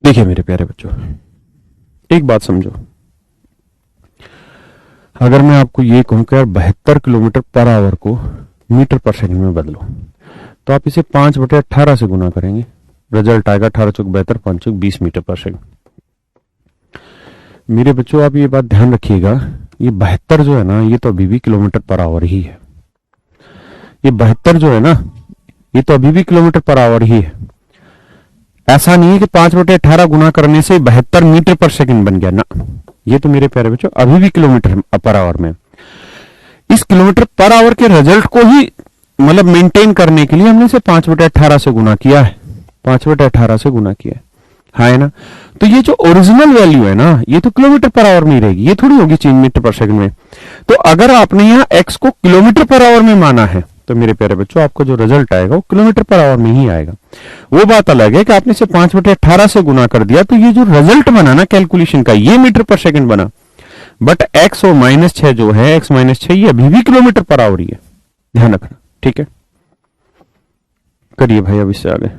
देखिए मेरे प्यारे बच्चों, एक बात समझो, अगर मैं आपको ये कहूं कि यार 72 किलोमीटर पर आवर को मीटर पर सेकंड में बदलो, तो आप इसे 5/18 से गुना करेंगे, रिजल्ट आएगा 18 चौक 72, 5 चौक 20 मीटर पर सेकंड। मेरे बच्चों आप ये बात ध्यान रखिएगा, ये 72 जो है ना, ये तो अभी भी किलोमीटर पर आवर ही है। ये 72 जो है ना, ये तो अभी भी किलोमीटर पर आवर ही है। ऐसा नहीं है कि 5/18 गुना करने से 72 मीटर पर सेकंड बन गया ना, ये तो मेरे प्यारे बच्चों अभी भी किलोमीटर पर आवर में। इस किलोमीटर पर आवर के रिजल्ट को ही मतलब मेंटेन करने के लिए हमने इसे 5/18 से गुना किया है, 5/18 से गुना किया है, हाँ है ना। तो ये जो ओरिजिनल वैल्यू है ना, ये तो किलोमीटर पर आवर में ही रहेगी, ये थोड़ी होगी चेंज मीटर पर सेकंड में। तो अगर आपने यहाँ एक्स को किलोमीटर पर आवर में माना है तो मेरे प्यारे बच्चों आपका जो रिजल्ट आएगा वो किलोमीटर पर आवर में ही आएगा। वो बात अलग है कि आपने इसे 5/18 से गुना कर दिया तो ये जो रिजल्ट बना ना कैलकुलेशन का, ये मीटर पर सेकंड बना। बट एक्स और -6 जो है, x -6 ये अभी भी किलोमीटर पर आवर ही है, ध्यान रखना, ठीक है। करिए भाई अब इससे आगे।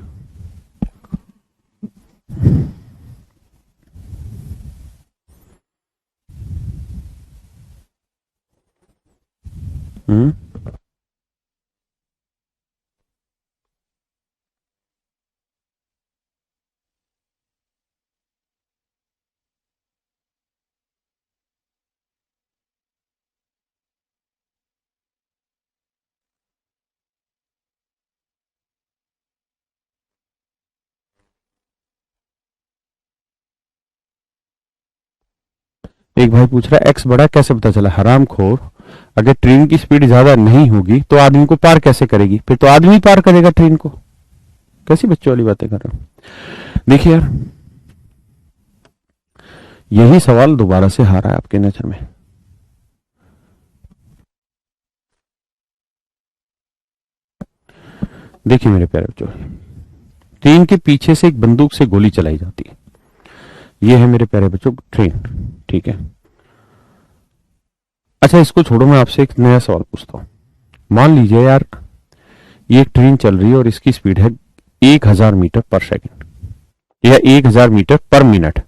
एक भाई पूछ रहा है एक्स बड़ा कैसे पता चला। हराम खोर, अगर ट्रेन की स्पीड ज्यादा नहीं होगी तो आदमी को पार कैसे करेगी, फिर तो आदमी पार करेगा ट्रेन को। कैसी बच्चों वाली बातें कर रहा हूं। देखिए यार, यही सवाल दोबारा से हारा है आपके नजर में। देखिए मेरे प्यारे बच्चों, ट्रेन के पीछे से एक बंदूक से गोली चलाई जाती है, ये है मेरे प्यारे बच्चों ट्रेन, ठीक है। अच्छा इसको छोड़ो, मैं आपसे एक नया सवाल पूछता हूं। मान लीजिए यार ये एक ट्रेन चल रही है और इसकी स्पीड है 1000 मीटर पर सेकंड या 1000 metre per minute,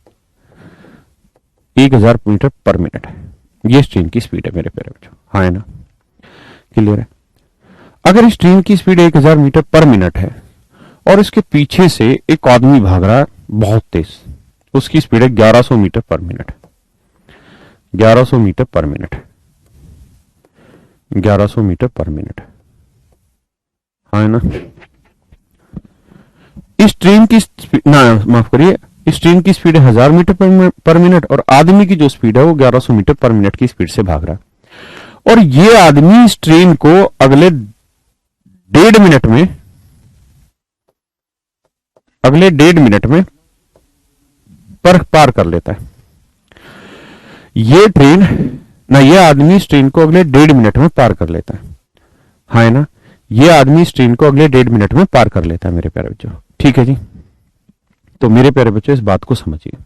1000 metre per minute है ये इस ट्रेन की स्पीड है मेरे प्यारे बच्चों, हाँ है ना, क्लियर है। अगर इस ट्रेन की स्पीड 1000 मीटर पर मिनट है और इसके पीछे से एक आदमी भाग रहा है बहुत तेज, उसकी स्पीड है 1100 metre per minute, 1100 metre per minute, 1100 metre per minute, हाँ है ना। इस ट्रेन की ना माफ करिए, इस ट्रेन की स्पीड है 1000 मीटर पर मिनट और आदमी की जो स्पीड है वो 1100 मीटर पर मिनट की स्पीड से भाग रहा है। और ये आदमी इस ट्रेन को अगले 1.5 मिनट में, अगले 1.5 मिनट में पार कर लेता है। ये ट्रेन ना, ये आदमी इस ट्रेन को अगले 1.5 मिनट में पार कर लेता है, हाँ है ना। ये आदमी इस ट्रेन को अगले 1.5 मिनट में पार कर लेता है मेरे प्यारे बच्चों, ठीक है जी। तो मेरे प्यारे बच्चों इस बात को समझिए,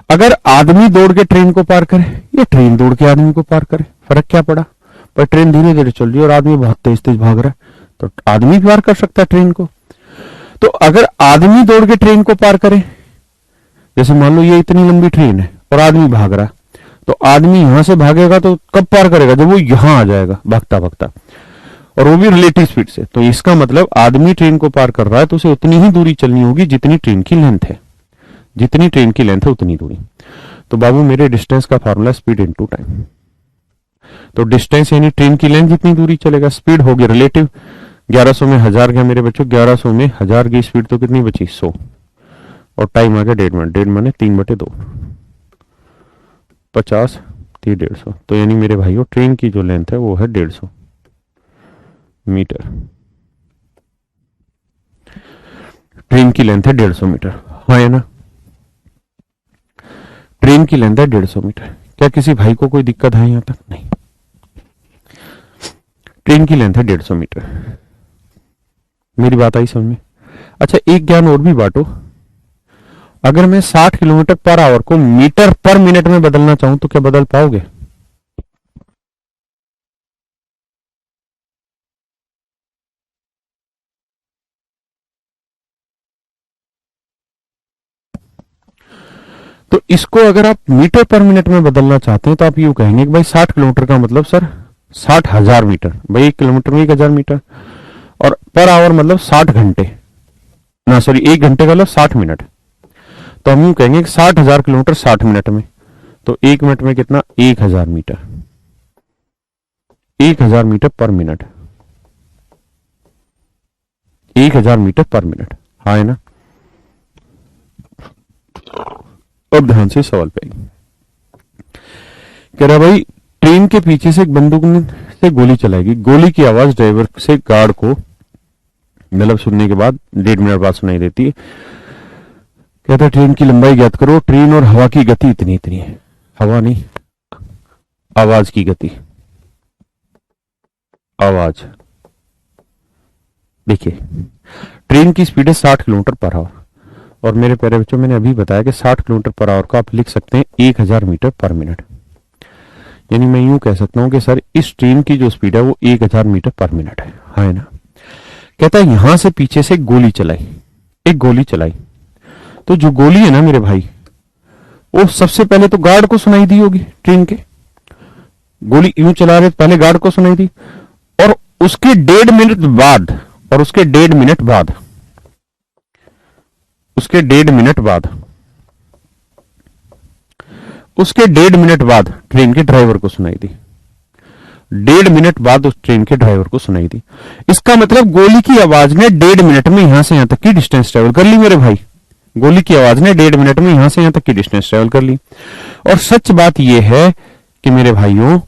अगर आदमी दौड़ के ट्रेन को पार करे या ट्रेन दौड़ के आदमी को पार करे, फर्क क्या पड़ा। पर ट्रेन धीरे धीरे चल रही है और आदमी बहुत तेज तेज भाग रहा है, तो आदमी पार कर सकता है ट्रेन को। तो अगर आदमी दौड़ के ट्रेन को पार करे, जैसे मान लो ये इतनी लंबी ट्रेन है और आदमी भाग रहा है, तो आदमी यहां से भागेगा तो कब पार करेगा, जब वो यहां आ जाएगा भागता भागता, और वो भी रिलेटिव स्पीड से। तो इसका मतलब आदमी ट्रेन को पार कर रहा है तो उसे उतनी ही दूरी चलनी होगी जितनी ट्रेन की लेंथ है, जितनी ट्रेन की लेंथ है उतनी दूरी। तो बाबू मेरे डिस्टेंस का फॉर्मूला स्पीड इनटू टाइम। तो डिस्टेंस यानी ट्रेन की लेंथ जितनी दूरी चलेगा, स्पीड होगी रिलेटिव, 1100 में 1000 गया मेरे बच्चों, 1100 में 1000 की स्पीड तो कितनी बची 100, और टाइम आ गया 1.5 मिनट, 1.5 माने 3/2, 50 3 150। तो यानी मेरे भाइयों ट्रेन की जो लेंथ है वो है 150 मीटर, ट्रेन की लेंथ है 150 मीटर, हाँ है ना। ट्रेन की लेंथ है 150 मीटर। क्या किसी भाई को कोई दिक्कत है यहां तक? नहीं, ट्रेन की लेंथ है 150 मीटर। मेरी बात आई समझ में? अच्छा एक ज्ञान और भी बांटो, अगर मैं 60 किलोमीटर पर आवर को मीटर पर मिनट में बदलना चाहूं तो क्या बदल पाओगे? तो इसको अगर आप मीटर पर मिनट में बदलना चाहते हैं तो आप यूं कहेंगे कि भाई 60 किलोमीटर का मतलब सर 60,000 मीटर, भाई 1 किलोमीटर में 1000 मीटर, और पर आवर मतलब 60 घंटे ना, सॉरी 1 घंटे का मतलब 60 मिनट। तो हम यूं कहेंगे कि 60,000 किलोमीटर 60 मिनट में, तो 1 मिनट में कितना? 1000 metre, 1000 metre per minute, 1000 metre per minute. हाँ है ना। अब ध्यान से सवाल पे कह रहा भाई ट्रेन के पीछे से एक बंदूक से गोली चलाएगी, गोली की आवाज ड्राइवर से गार्ड को मतलब सुनने के बाद 1.5 मिनट बाद सुनाई देती है। कहता ट्रेन की लंबाई ज्ञात करो, ट्रेन और हवा की गति इतनी इतनी है। हवा नहीं, आवाज की गति। आवाज देखिए ट्रेन की स्पीड है 60 किलोमीटर पर आवर, और मेरे प्यारे बच्चों मैंने अभी बताया कि 60 किलोमीटर पर आवर को आप लिख सकते हैं 1000 मीटर पर मिनट। यानी मैं यूं कह सकता हूं कि सर इस ट्रेन की जो स्पीड है वो 1000 मीटर पर मिनट है। हाँ है ना। कहता है यहां से पीछे से गोली चलाई, एक गोली चलाई, तो जो गोली है ना मेरे भाई वो सबसे पहले तो गार्ड को सुनाई दी होगी। ट्रेन के गोली यूं चला रहे पहले गार्ड को सुनाई दी, और उसके 1.5 मिनट बाद, और उसके 1.5 मिनट बाद, उसके 1.5 मिनट बाद, उसके 1.5 मिनट बाद ट्रेन के ड्राइवर को सुनाई दी। 1.5 मिनट बाद उस ट्रेन के ड्राइवर को सुनाई दी। इसका मतलब गोली की आवाज ने 1.5 मिनट में यहां से यहां तक की डिस्टेंस ट्रेवल कर ली मेरे भाई। गोली की आवाज ने 1.5 मिनट में यहां से यहां तक की डिस्टेंस ट्रेवल कर ली। और सच बात यह है कि मेरे भाइयों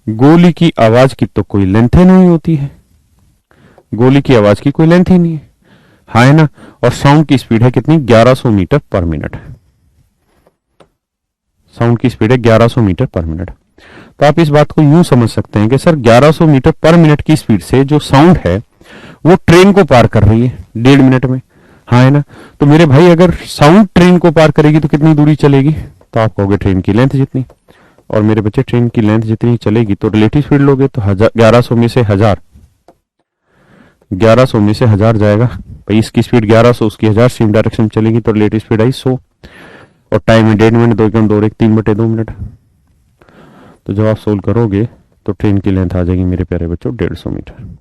गोली की आवाज की तो कोई लेंथ ही नहीं होती है, गोली की आवाज की कोई लेंथ ही नहीं है। हाँ है ना। और साउंड की स्पीड है कितनी, 1100 मीटर पर मिनट। साउंड की स्पीड है 1100 मीटर पर मिनट। तो आप इस बात को यूं समझ सकते हैं कि सर 1100 मीटर पर मिनट की स्पीड से जो साउंड है वो ट्रेन को पार कर रही है 1.5 मिनट में। हाँ है ना। तो मेरे भाई अगर साउंड ट्रेन को पार करेगी तो कितनी दूरी चलेगी, तो आप कहोगे ट्रेन की लेंथ जितनी। और मेरे बच्चे ट्रेन की लेंथ जितनी चलेगी तो रिलेटिव स्पीड लोगे तो 1100 में से 1000, 1100 में से 1000 जाएगा भाई। इसकी स्पीड 1100, उसकी 1000, सेम डायरेक्शन में चलेगी तो रिलेटिव स्पीड आई 100, और टाइम है 1.5 मिनट, 2 कम 2 1 3/2 मिनट। तो जब आप सोल्व करोगे तो ट्रेन की लेंथ आ जाएगी मेरे प्यारे बच्चों 150 मीटर।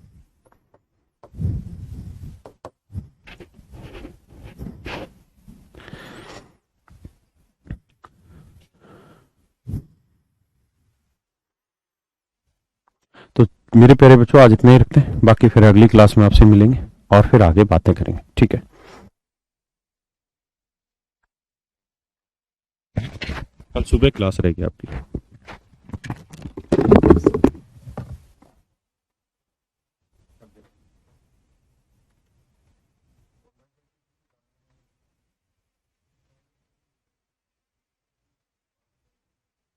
तो मेरे प्यारे बच्चों आज इतना ही रखते हैं, बाकी फिर अगली क्लास में आपसे मिलेंगे और फिर आगे बातें करेंगे। ठीक है। कल सुबह क्लास रहेगी आपकी।